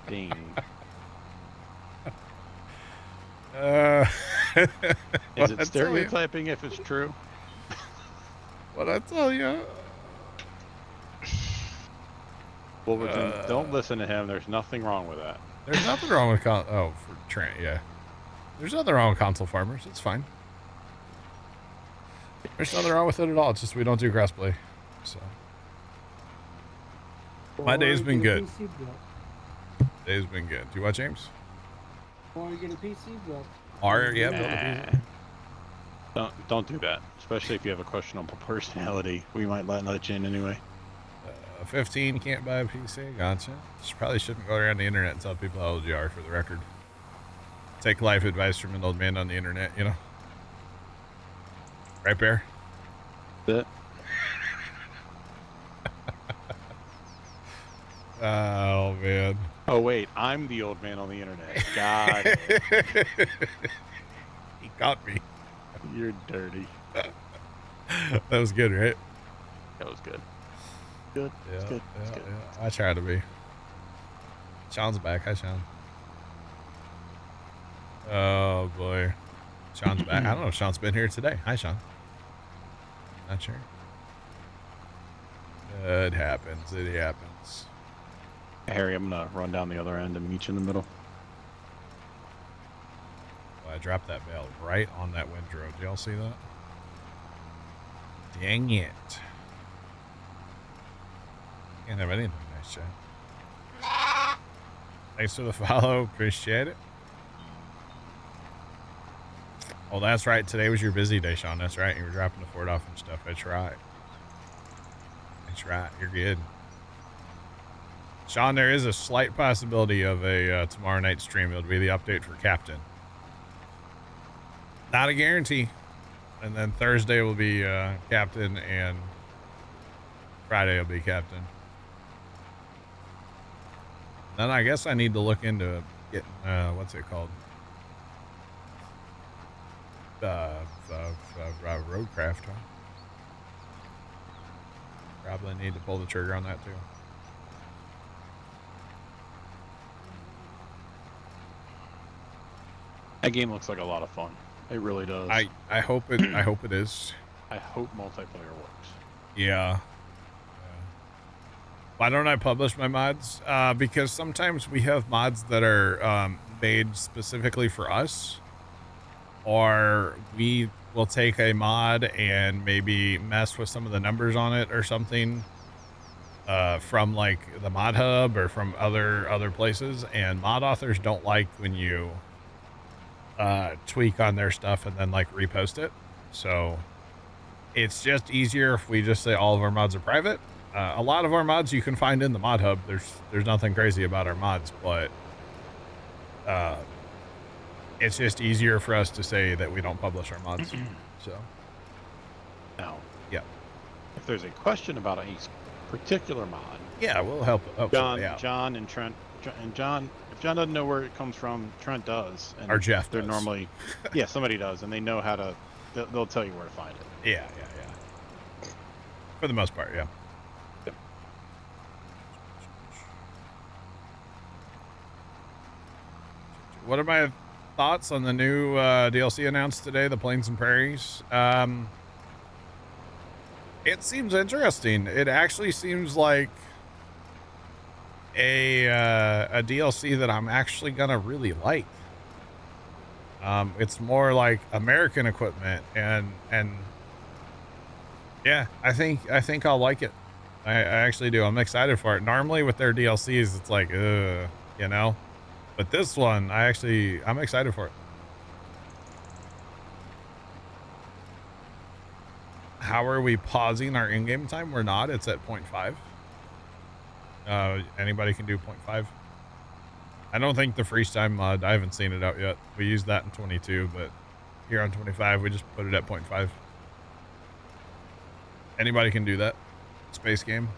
ding. Is it stereotyping if it's true? What I tell you? Wolverton, don't listen to him. There's nothing wrong with that. There's nothing wrong with yeah. There's nothing wrong with console farmers. It's fine. There's nothing wrong with it at all. It's just we don't do crossplay. So my day's been good. Day's been good. Do you watch James? Or you get a PC built. Or yeah, build a PC. Don't do that. Especially if you have a questionable personality. We might let you in anyway. 15 can't buy a PC. Gotcha. Probably shouldn't go around the internet and tell people how old you are, for the record. Take life advice from an old man on the internet, you know. Right, Bear? That's it. Oh, man. Oh, wait. I'm the old man on the internet. Got it. He got me. You're dirty. That was good, right? That was good. Good. Yeah, It's good. yeah, It's good. yeah. I try to be. Sean's back. Hi, Sean. Oh, boy. Sean's back. I don't know if Sean's been here today. Hi, Sean. Not sure. It happens. It happens. Harry, I'm going to run down the other end and meet you in the middle. Well, I dropped that bale right on that windrow. Did y'all see that? Dang it. Can't have anything nice, chat. Thanks for the follow. Appreciate it. Oh, that's right. Today was your busy day, Sean. That's right. You were dropping the Ford off and stuff. That's right. That's right. You're good. Sean, there is a slight possibility of a tomorrow night stream. It'll be the update for Captain. Not a guarantee. And then Thursday will be Captain, and Friday will be Captain. Then I guess I need to look into getting, what's it called? Roadcraft, huh? Probably need to pull the trigger on that too. That game looks like a lot of fun. It really does. I hope it is. I hope multiplayer works. Yeah. Why don't I publish my mods? Because sometimes we have mods that are made specifically for us, or we will take a mod and maybe mess with some of the numbers on it or something from like the mod hub or from other places, and mod authors don't like when you tweak on their stuff and then like repost it. So it's just easier if we just say all of our mods are private. A lot of our mods you can find in the mod hub. There's nothing crazy about our mods, but it's just easier for us to say that we don't publish our mods. So now, yeah, if there's a question about a particular mod, yeah, we'll help John and Trent, and John. If John doesn't know where it comes from, Trent does. And or Jeff they're does. Normally, yeah, somebody does, and they know how to. They'll tell you where to find it. Yeah. For the most part, yeah. What are my thoughts on the new DLC announced today, the Plains and Prairies? It seems interesting. It actually seems like a DLC that I'm actually gonna really like. It's more like American equipment, and yeah, I think I'll like it. I actually do. I'm excited for it. Normally with their DLCs, it's like, you know. But this one, I'm excited for it. How are we pausing our in-game time? We're not. It's at 0.5. Anybody can do 0.5. I don't think the freeze time mod, I haven't seen it out yet. We used that in 22, but here on 25, we just put it at 0.5. Anybody can do that. Space game.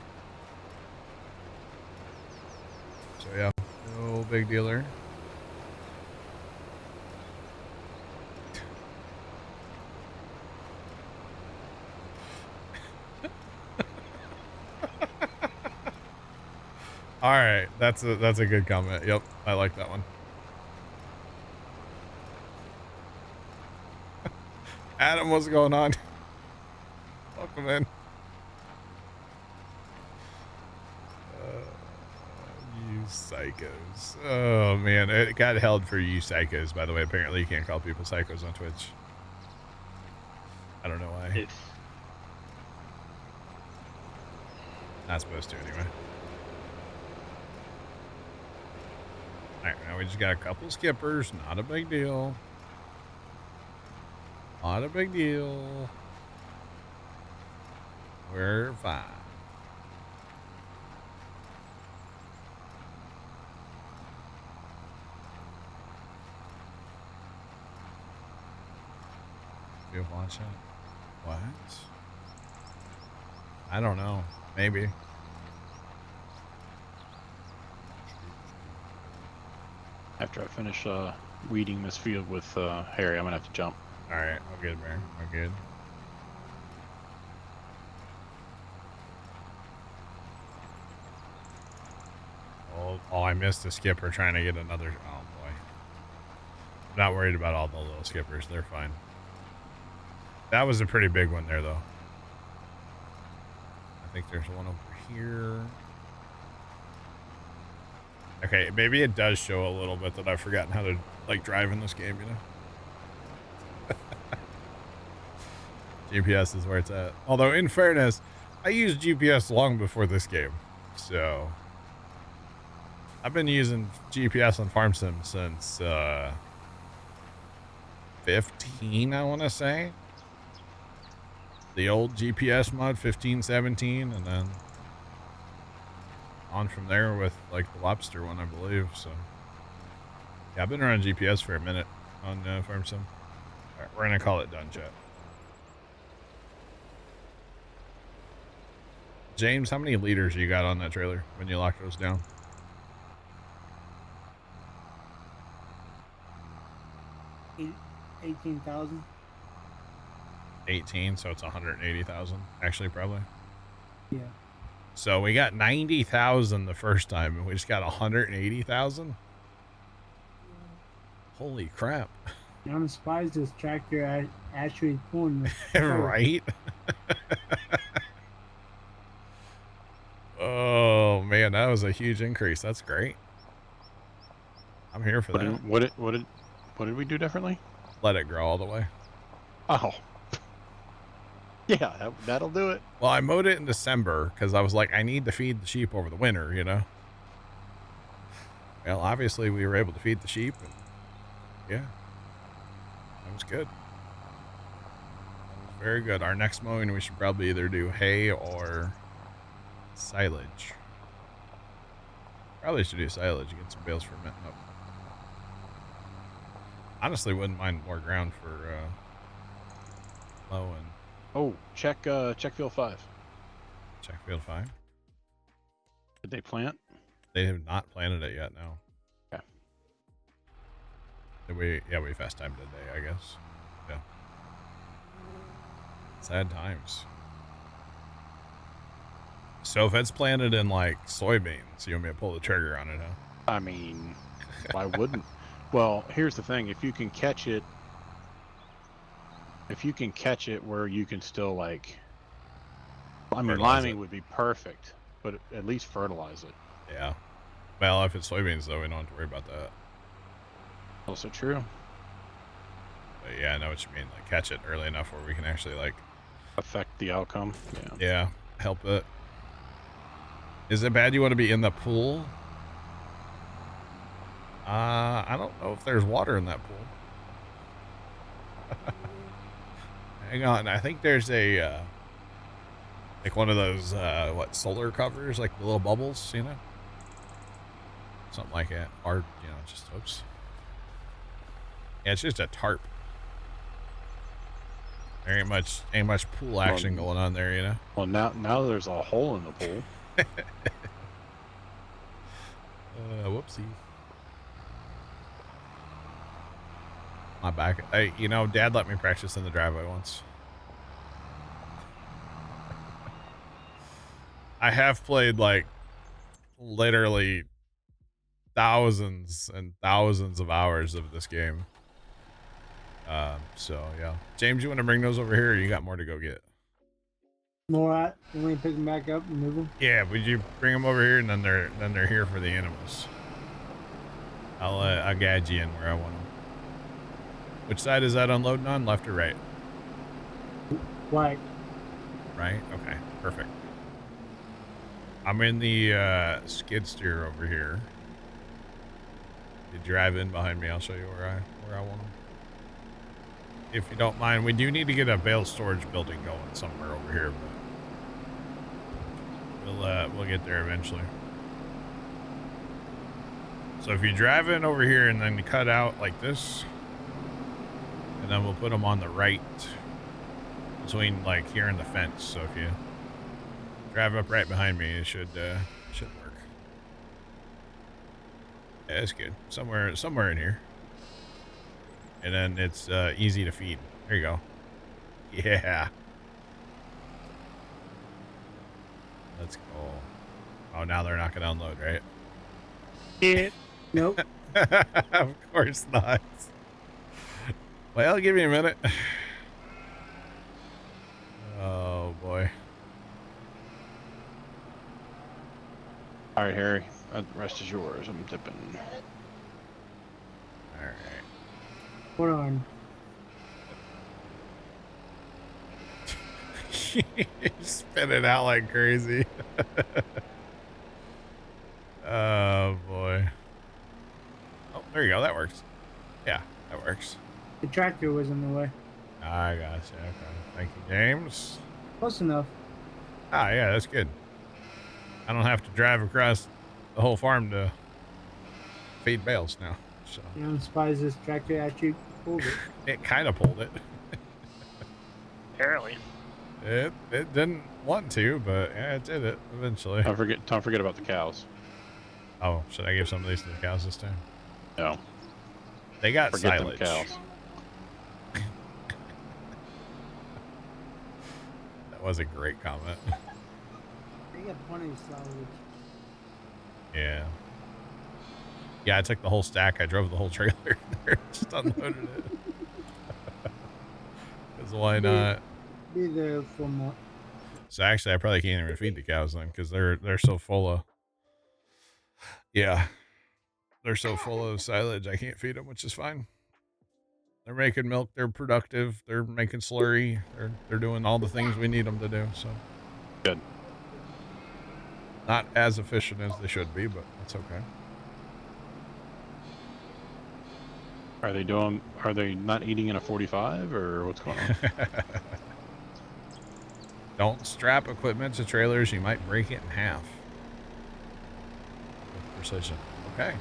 So yeah, no big deal there. All right, that's a good comment. Yep, I like that one. Adam, what's going on? Welcome in. You psychos. Oh man, it got held for you psychos. By the way, apparently you can't call people psychos on Twitch. I don't know why. Not supposed to anyway. Alright, now we just got a couple skippers. Not a big deal. Not a big deal. We're fine. You watch it? What? I don't know. Maybe. After I finish weeding this field with Harry, I'm gonna have to jump. All right, I'm good, man. I'm good. Oh, I missed a skipper trying to get another. Oh boy. I'm not worried about all the little skippers. They're fine. That was a pretty big one there, though. I think there's one over here. Okay, maybe it does show a little bit that I've forgotten how to, like, drive in this game, you know? GPS is where it's at. Although, in fairness, I used GPS long before this game. So, I've been using GPS on Farm Sim since 15, I want to say. The old GPS mod, 15, 17, and then on from there with like the lobster one, I believe. So yeah, I've been around GPS for a minute on Farm Sim. All right, we're gonna call it done, chat. James, how many liters you got on that trailer when you locked those down? $18,000. 18, so it's 180,000 actually, probably. Yeah. So we got 90,000 the first time, and we just got 180,000. Holy crap! I'm surprised this tractor actually pulling the Right? Oh man, that was a huge increase. That's great. I'm here for that. What did we do differently? Let it grow all the way. Oh. Yeah, that'll do it. Well, I mowed it in December because I was like, I need to feed the sheep over the winter, you know? Well, obviously we were able to feed the sheep. And yeah, that was good. That was very good. Our next mowing, we should probably either do hay or silage. Probably should do silage. Get some bales fermenting up. Honestly, wouldn't mind more ground for Plow and... Oh, check field 5. Check field 5. Did they plant? They have not planted it yet, no. Okay. We fast timed today, I guess. Yeah. Sad times. So if it's planted in like soybeans, you want me to pull the trigger on it, huh? I mean, why wouldn't? Well, here's the thing: if you can catch it where you can still like, I mean, liming would be perfect, but at least fertilize it. Yeah. Well, if it's soybeans though, we don't have to worry about that. Also true. But yeah, I know what you mean. Like catch it early enough where we can actually like affect the outcome. Yeah. Yeah, help it. Is it bad you want to be in the pool? I don't know if there's water in that pool. Hang on, I think there's a like one of those solar covers, like the little bubbles, you know? Something like that. Or, you know, just oops. Yeah, it's just a tarp. There ain't much pool action going on there, you know. Well, now there's a hole in the pool. Whoopsie. My back. Hey, you know, Dad let me practice in the driveway once. I have played like literally thousands and thousands of hours of this game. So yeah. James, you want to bring those over here, or you got more to go get? More at, you want to pick them back up and move them? Yeah, would you bring them over here, and then they're here for the animals. I'll guide you in where I want them. Which side is that unloading on, left or right? Right. Right. Okay. Perfect. I'm in the skid steer over here. You drive in behind me. I'll show you where I want them. If you don't mind, we do need to get a bale storage building going somewhere over here, but we'll get there eventually. So if you drive in over here and then you cut out like this, and then we'll put them on the right between like here and the fence. So if you drive up right behind me, it should work. Yeah, it's good. Somewhere in here. And then it's easy to feed. There you go. Yeah. Let's go. Oh, now they're not going to unload, right? Yeah. Nope. Of course not. Well, give me a minute. Oh, boy. All right, Harry. The rest is yours. I'm tipping. All right. Hold on. Spin it out like crazy. Oh, boy. Oh, there you go. That works. Yeah, that works. The tractor was in the way. I gotcha. Okay. Thank you, James. Close enough. Ah, yeah, that's good. I don't have to drive across the whole farm to feed bales now. So You know, I'm surprised this tractor actually pulled it. it kind of pulled it. Apparently. It didn't want to, but yeah, it did it eventually. Don't forget about the cows. Oh, should I give some of these to the cows this time? No. They got Forget silage. them cows. That was a great comment. They got plenty of salvage. Yeah. Yeah, I took the whole stack. I drove the whole trailer there. Just unloaded it. Because why not? Be there for more. So actually, I probably can't even feed the cows then, because they're so full of. Yeah, they're so full of silage. I can't feed them, which is fine. They're making milk. They're productive. They're making slurry. They're doing all the things we need them to do. So good. Not as efficient as they should be, but that's okay. Are they not eating in a 45 or what's going on? Don't strap equipment to trailers. You might break it in half. With precision. Okay.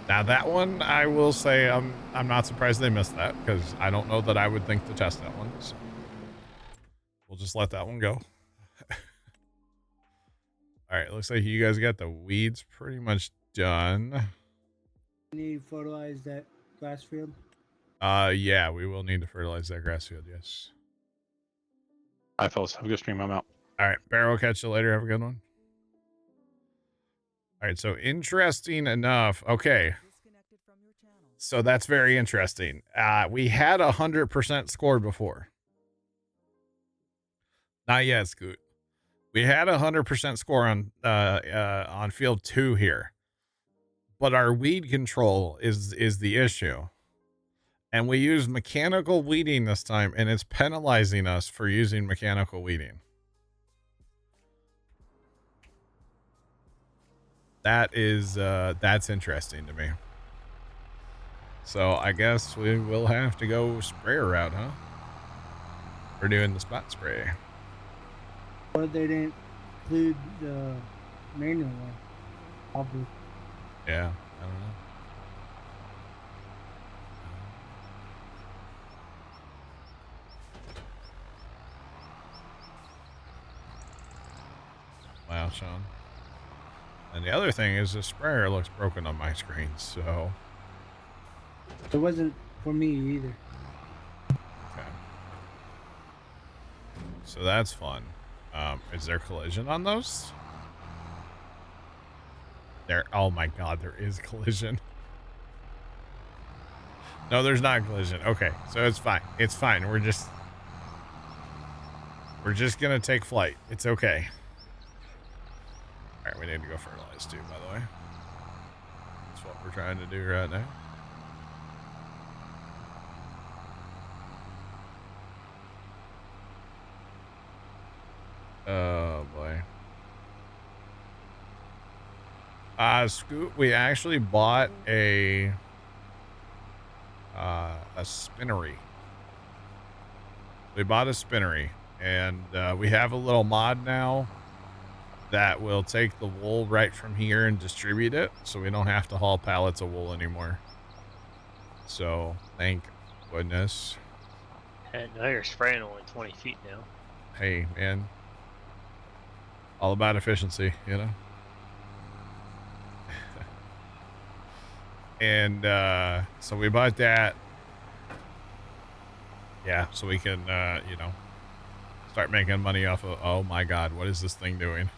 Now that one, I will say, I'm not surprised they missed that, because I don't know that I would think to test that one. So we'll just let that one go. All right, looks like you guys got the weeds pretty much done. Need to fertilize that grass field? Yeah, we will need to fertilize that grass field, yes. All right, fellas, have a good stream. I'm out. All right, Bear, we'll catch you later. Have a good one. All right, so interesting enough. Okay. So that's very interesting. We had 100% score before. Not yet, Scoot. We had 100% score on field 2 here. But our weed control is the issue. And we used mechanical weeding this time, and it's penalizing us for using mechanical weeding. That's interesting to me. So I guess we will have to go sprayer route, huh? We're doing the spot spray. But they didn't include the manual one. Probably. Yeah, I don't know. Wow, Sean. And the other thing is the sprayer looks broken on my screen, so. It wasn't for me either. Okay. So that's fun. Is there collision on those? Oh my god, there is collision. No, there's not collision. Okay, so it's fine. It's fine. We're just gonna take flight. It's okay. All right, we need to go fertilize too, by the way. That's what we're trying to do right now. Oh boy. Scoot, we actually bought a spinnery. We bought a spinnery, and we have a little mod now that will take the wool right from here and distribute it, so we don't have to haul pallets of wool anymore. So, thank goodness. And now you're spraying only 20 feet now. Hey, man. All about efficiency, you know? And so we bought that. Yeah, so we can, you know, start making money off of... Oh my god, what is this thing doing?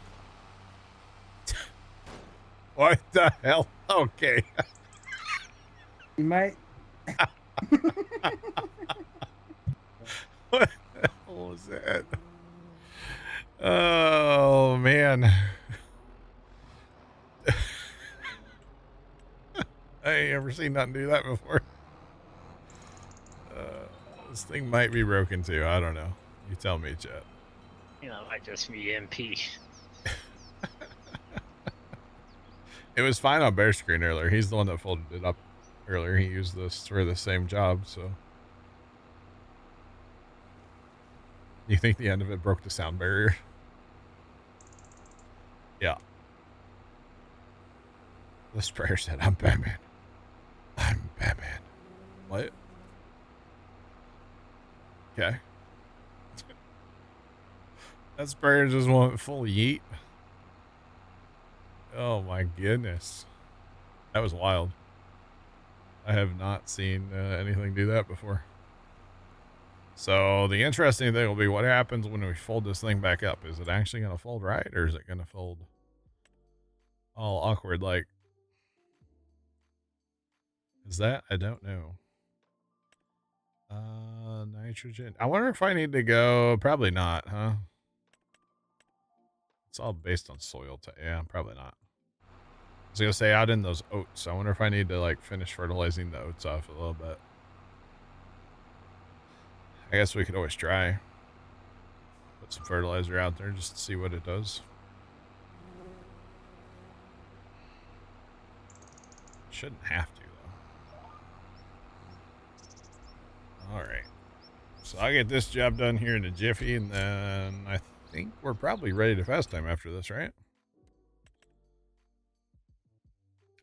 What the hell? Okay. You might. What the hell was that? Oh, man. I ain't ever seen nothing do that before. This thing might be broken too. I don't know. You tell me, chat. You know, it might just be MP. It was fine on Bear Screen earlier. He's the one that folded it up earlier. He used this for the same job, so. You think the end of it broke the sound barrier? Yeah. The sprayer said, I'm Batman. I'm Batman. What? Okay. That sprayer just went full yeet. Oh my goodness. That was wild. I have not seen anything do that before. So the interesting thing will be what happens when we fold this thing back up. Is it actually going to fold right, or is it going to fold all awkward like? Is that? I don't know. Nitrogen. I wonder if I need to go. Probably not, huh? It's all based on soil. Yeah, probably not. I was going to say out in those oats. I wonder if I need to like finish fertilizing the oats off a little bit. I guess we could always try. Put some fertilizer out there just to see what it does. Shouldn't have to, though. Alright. So I'll get this job done here in a jiffy, and then I think we're probably ready to fast time after this, right?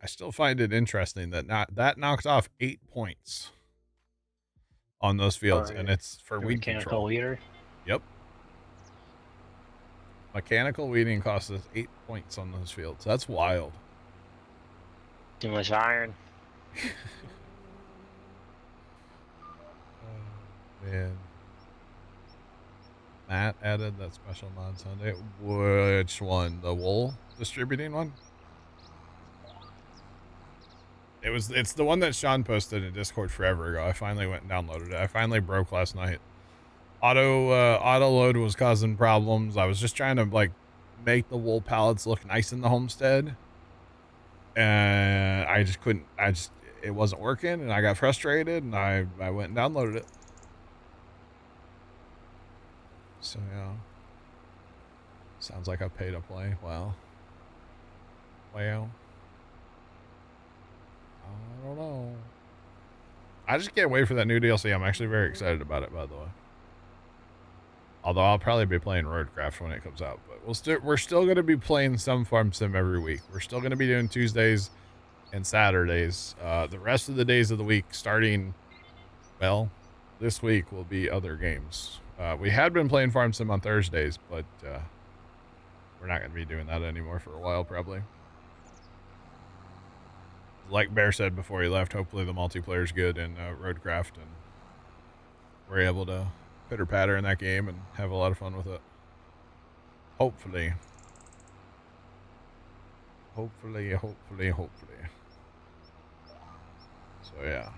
I still find it interesting that that knocks off 8 points on those fields, and it's for weed control. Weeder. Yep. Mechanical weeding costs us 8 points on those fields. That's wild. Too much iron. Oh, man. Matt added that special mod Sunday. Which one? The wool distributing one? It's the one that Sean posted in Discord forever ago. I finally went and downloaded it. I finally broke last night. Auto load was causing problems. I was just trying to like make the wool pallets look nice in the homestead. And I just couldn't, it wasn't working, and I got frustrated, and I went and downloaded it. So yeah. Sounds like a pay to play. Well. Well. I don't know. I just can't wait for that new DLC. I'm actually very excited about it, by the way. Although I'll probably be playing Roadcraft when it comes out, but we're still going to be playing some Farm Sim every week. We're still going to be doing Tuesdays and Saturdays. The rest of the days of the week, starting, well, this week will be other games. We had been playing Farm Sim on Thursdays, but we're not going to be doing that anymore for a while, probably. Like Bear said before he left, hopefully the multiplayer's good in Roadcraft, and we're able to pitter patter in that game and have a lot of fun with it. Hopefully. Hopefully. So yeah.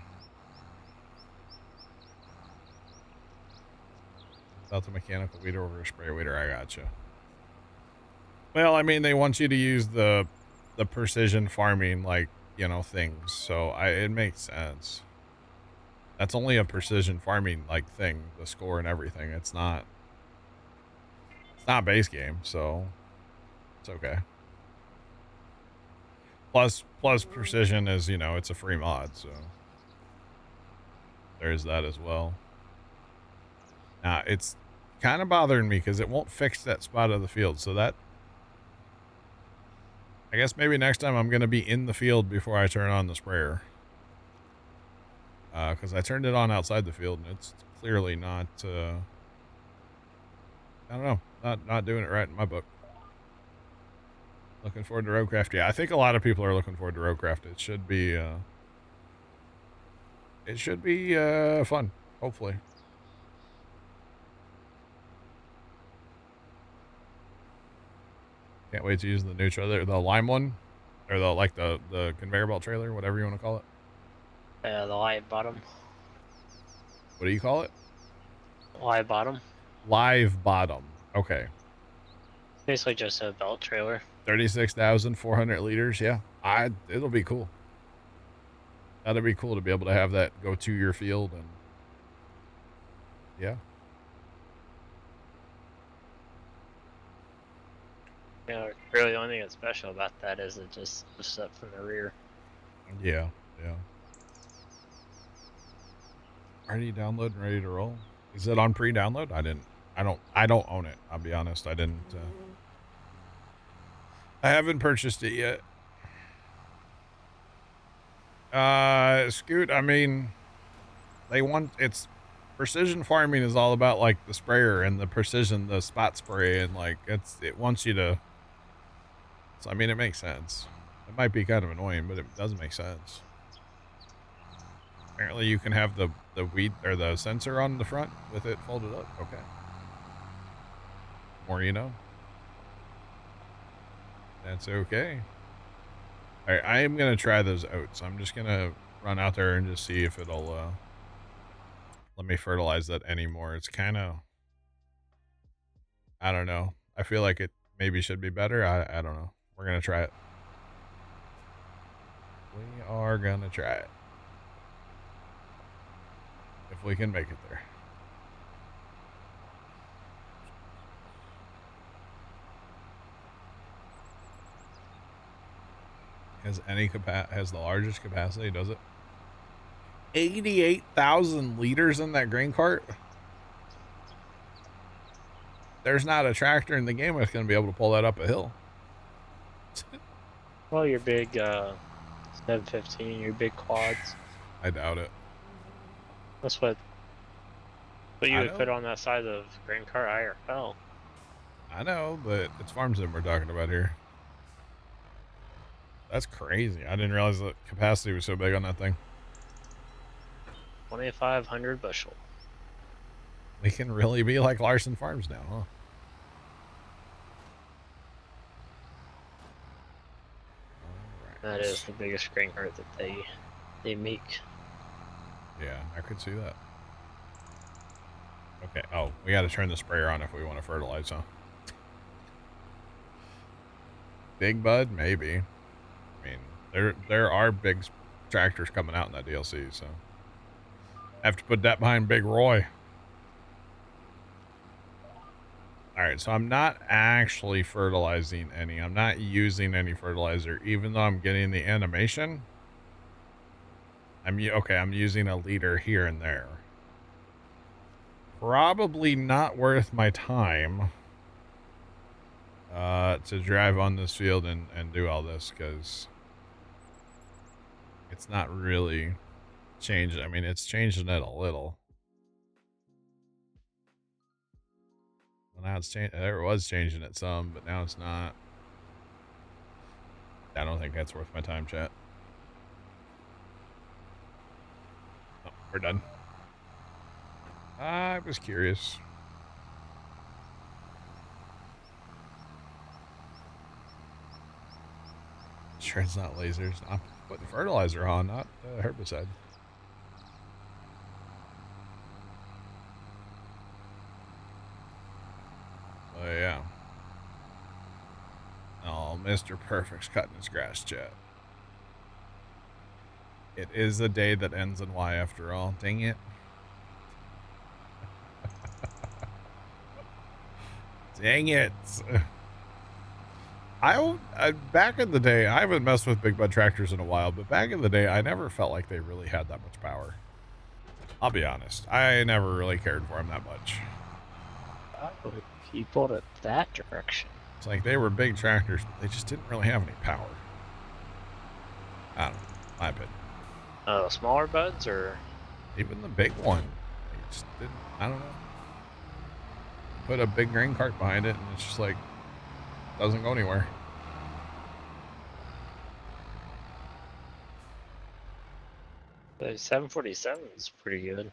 About the mechanical weeder over a spray weeder, I gotcha. Well, I mean, they want you to use the precision farming, like, you know, things. So it makes sense. That's only a precision farming like thing, the score and everything. It's not base game, so it's okay. Plus precision is, you know, it's a free mod, so there's that as well. Now, it's kind of bothering me because it won't fix that spot of the field, so that, I guess maybe next time I'm going to be in the field before I turn on the sprayer. Because I turned it on outside the field, and it's clearly not, I don't know, not doing it right in my book. Looking forward to Roadcraft. Yeah, I think a lot of people are looking forward to Roadcraft. It should be fun, hopefully. Can't wait to use the new trailer, the lime one, or the conveyor belt trailer, whatever you want to call it. Yeah, the live bottom. What do you call it? Live bottom. Live bottom. Okay. Basically just a belt trailer. 36,400 liters. Yeah, it'll be cool. That'd be cool to be able to have that go to your field, and yeah. You know, really the only thing that's special about that is it just lifts up from the rear. Yeah. Already downloaded and ready to roll. Is it on pre-download? I don't own it. I'll be honest. I haven't purchased it yet. Scoot, I mean, it's precision farming is all about like the sprayer and the spot spray, and like it wants you to, so I mean, it makes sense. It might be kind of annoying, but it does make sense. Apparently you can have the weed or the sensor on the front with it folded up. Okay. More you know. That's okay. All right, I am going to try those oats. I'm just going to run out there and just see if it'll let me fertilize that anymore. It's kind of, I don't know. I feel like it maybe should be better. I don't know. We're going to try it. We are going to try it. If we can make it there. Has the largest capacity, does it? 88,000 liters in that grain cart? There's not a tractor in the game that's going to be able to pull that up a hill. Well, your big 715, your big quads. I doubt it. That's what you would put on that side of grain cart IRL. I know, but it's farm sim we're talking about here. That's crazy. I didn't realize the capacity was so big on that thing. 2,500 bushel. We can really be like Larson Farms now, huh? That is the biggest grain cart that they make. Yeah, I could see that. Okay. Oh, we got to turn the sprayer on if we want to fertilize, huh? Big Bud, maybe. I mean, there are big tractors coming out in that DLC, so I have to put that behind Big Roy. All right, so I'm not actually fertilizing any. I'm not using any fertilizer, even though I'm getting the animation. I'm using a liter here and there. Probably not worth my time to drive on this field and do all this, because it's not really changed. I mean, it's changing it a little. Well, now it's changing. There was changing it some, but now it's not. I don't think that's worth my time, chat. Oh, we're done. I was curious. Sure, it's not lasers. I'm putting fertilizer on, not herbicide. Oh, yeah. Oh, Mr. Perfect's cutting his grass, chat. It is a day that ends in Y after all. Dang it. Dang it. I back in the day, I haven't messed with big bud tractors in a while, but back in the day, I never felt like they really had that much power. I'll be honest. I never really cared for them that much. He pulled it that direction. It's like they were big tractors, but they just didn't really have any power. I don't know. My opinion. Smaller buds or? Even the big one. They just didn't, I don't know. Put a big grain cart behind it and it's just like, doesn't go anywhere. The 747 is pretty good.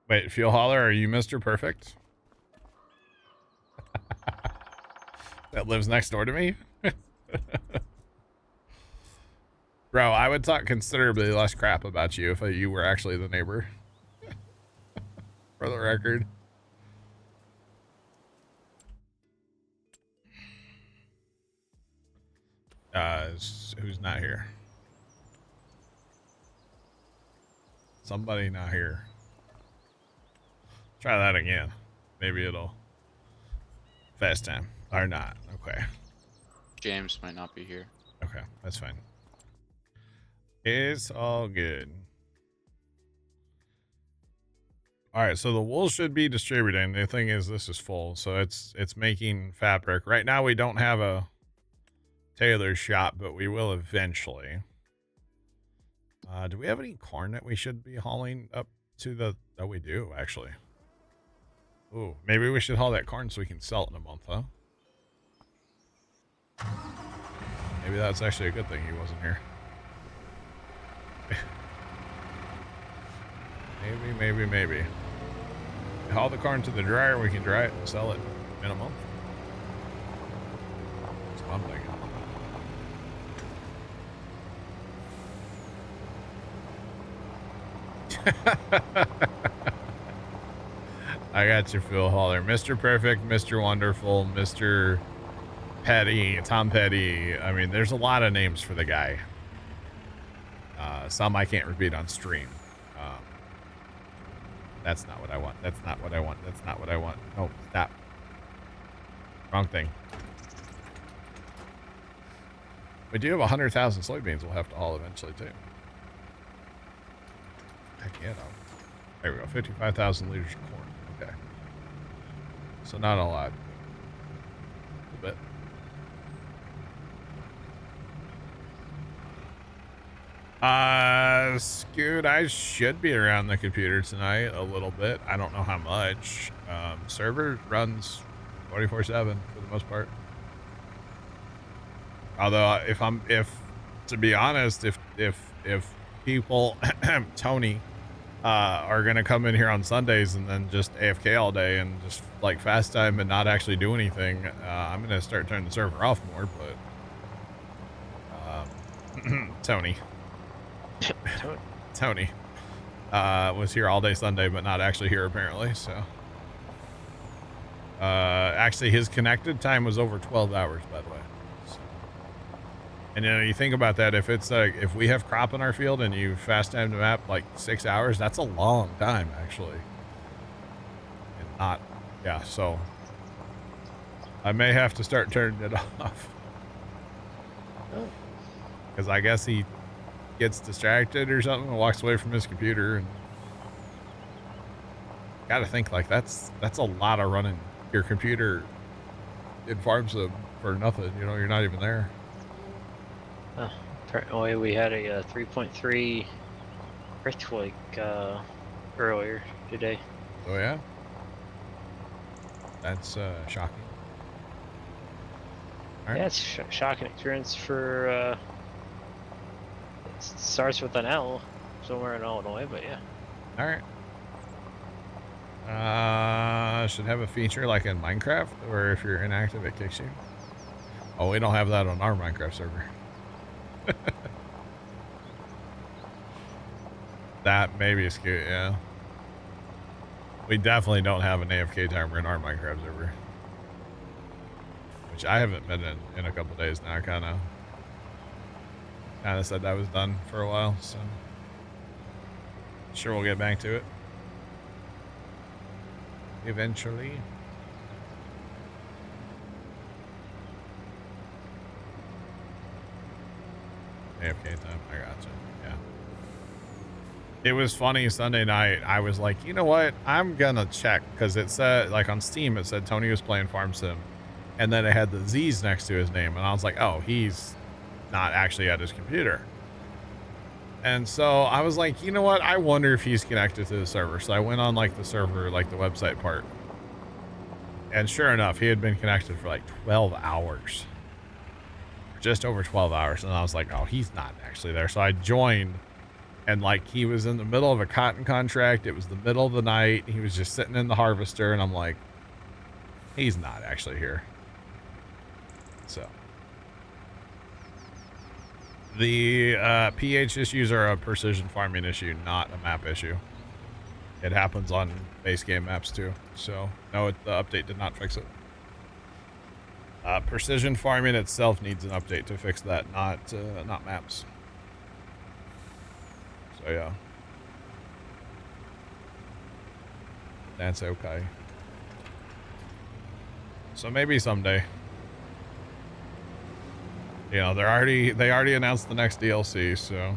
Wait, Fuel Hauler, are you Mr. Perfect? That lives next door to me? Bro, I would talk considerably less crap about you if you were actually the neighbor. For the record. Who's not here? Somebody not here. Try that again. Maybe it'll fast time or not. Okay. James might not be here. Okay, that's fine. It's all good. All right, so the wool should be distributing. The thing is, this is full, so it's making fabric. Right now, we don't have a tailor's shop, but we will eventually. Do we have any corn that we should be hauling up to the... Oh, we do, actually. Ooh, maybe we should haul that corn so we can sell it in a month, huh? Maybe that's actually a good thing he wasn't here. Maybe. Haul the corn to the dryer, we can dry it and sell it in a month. That's what I'm thinking. I got your Phil Hauler. Mr. Perfect, Mr. Wonderful, Mr. Petty, Tom Petty. I mean, there's a lot of names for the guy. Some I can't repeat on stream. That's not what I want. That's not what I want. That's not what I want. No, stop. Wrong thing. We do have 100,000 soybeans we'll have to haul eventually, too. Heck yeah, though. There we go. 55,000 liters of corn. Okay. So not a lot. A little bit. Scoot, I should be around the computer tonight a little bit. I don't know how much. Server runs 24/7 for the most part. Although, to be honest, if people, Tony, are gonna come in here on Sundays and then just AFK all day and just like fast time and not actually do anything, I'm gonna start turning the server off more. But Tony was here all day Sunday, but not actually here apparently. So actually, his connected time was over 12 hours, by the way. So, and you know, you think about that, if it's like, if we have crop in our field and you fast time the map like 6 hours, that's a long time actually. And not, yeah, so I may have to start turning it off. Because I guess he gets distracted or something and walks away from his computer, and gotta think like that's a lot of running your computer in farm sim for nothing. You know, you're not even there. Apparently we had a 3.3 earthquake earlier. today. Oh yeah, that's shocking. All right. Yeah, it's shocking experience for. It starts with an L, somewhere in Illinois, but yeah. All right. Should have a feature like in Minecraft, or if you're inactive, it kicks you. Oh, we don't have that on our Minecraft server. That maybe is cute, yeah. We definitely don't have an AFK timer in our Minecraft server. Which I haven't been in a couple days now, kind of said that was done for a while, so. Sure, we'll get back to it. Eventually. AFK time, I gotcha. Yeah. It was funny Sunday night. I was like, you know what? I'm gonna check because it said, like on Steam, it said Tony was playing Farm Sim, and then it had the Z's next to his name, and I was like, oh, he's not actually at his computer. And so I was like, you know what? I wonder if he's connected to the server. So I went on like the server, like the website part, and sure enough, he had been connected for like 12 hours. Just over 12 hours, and I was like, oh, he's not actually there. So I joined, and like he was in the middle of a cotton contract. It was the middle of the night. He was just sitting in the harvester, and I'm like, he's not actually here. So the pH issues are a precision farming issue, not a map issue. It happens on base game maps too. So no, the update did not fix it. Precision farming itself needs an update to fix that, not maps. So yeah, that's okay. So maybe someday. You know, they already announced the next DLC, so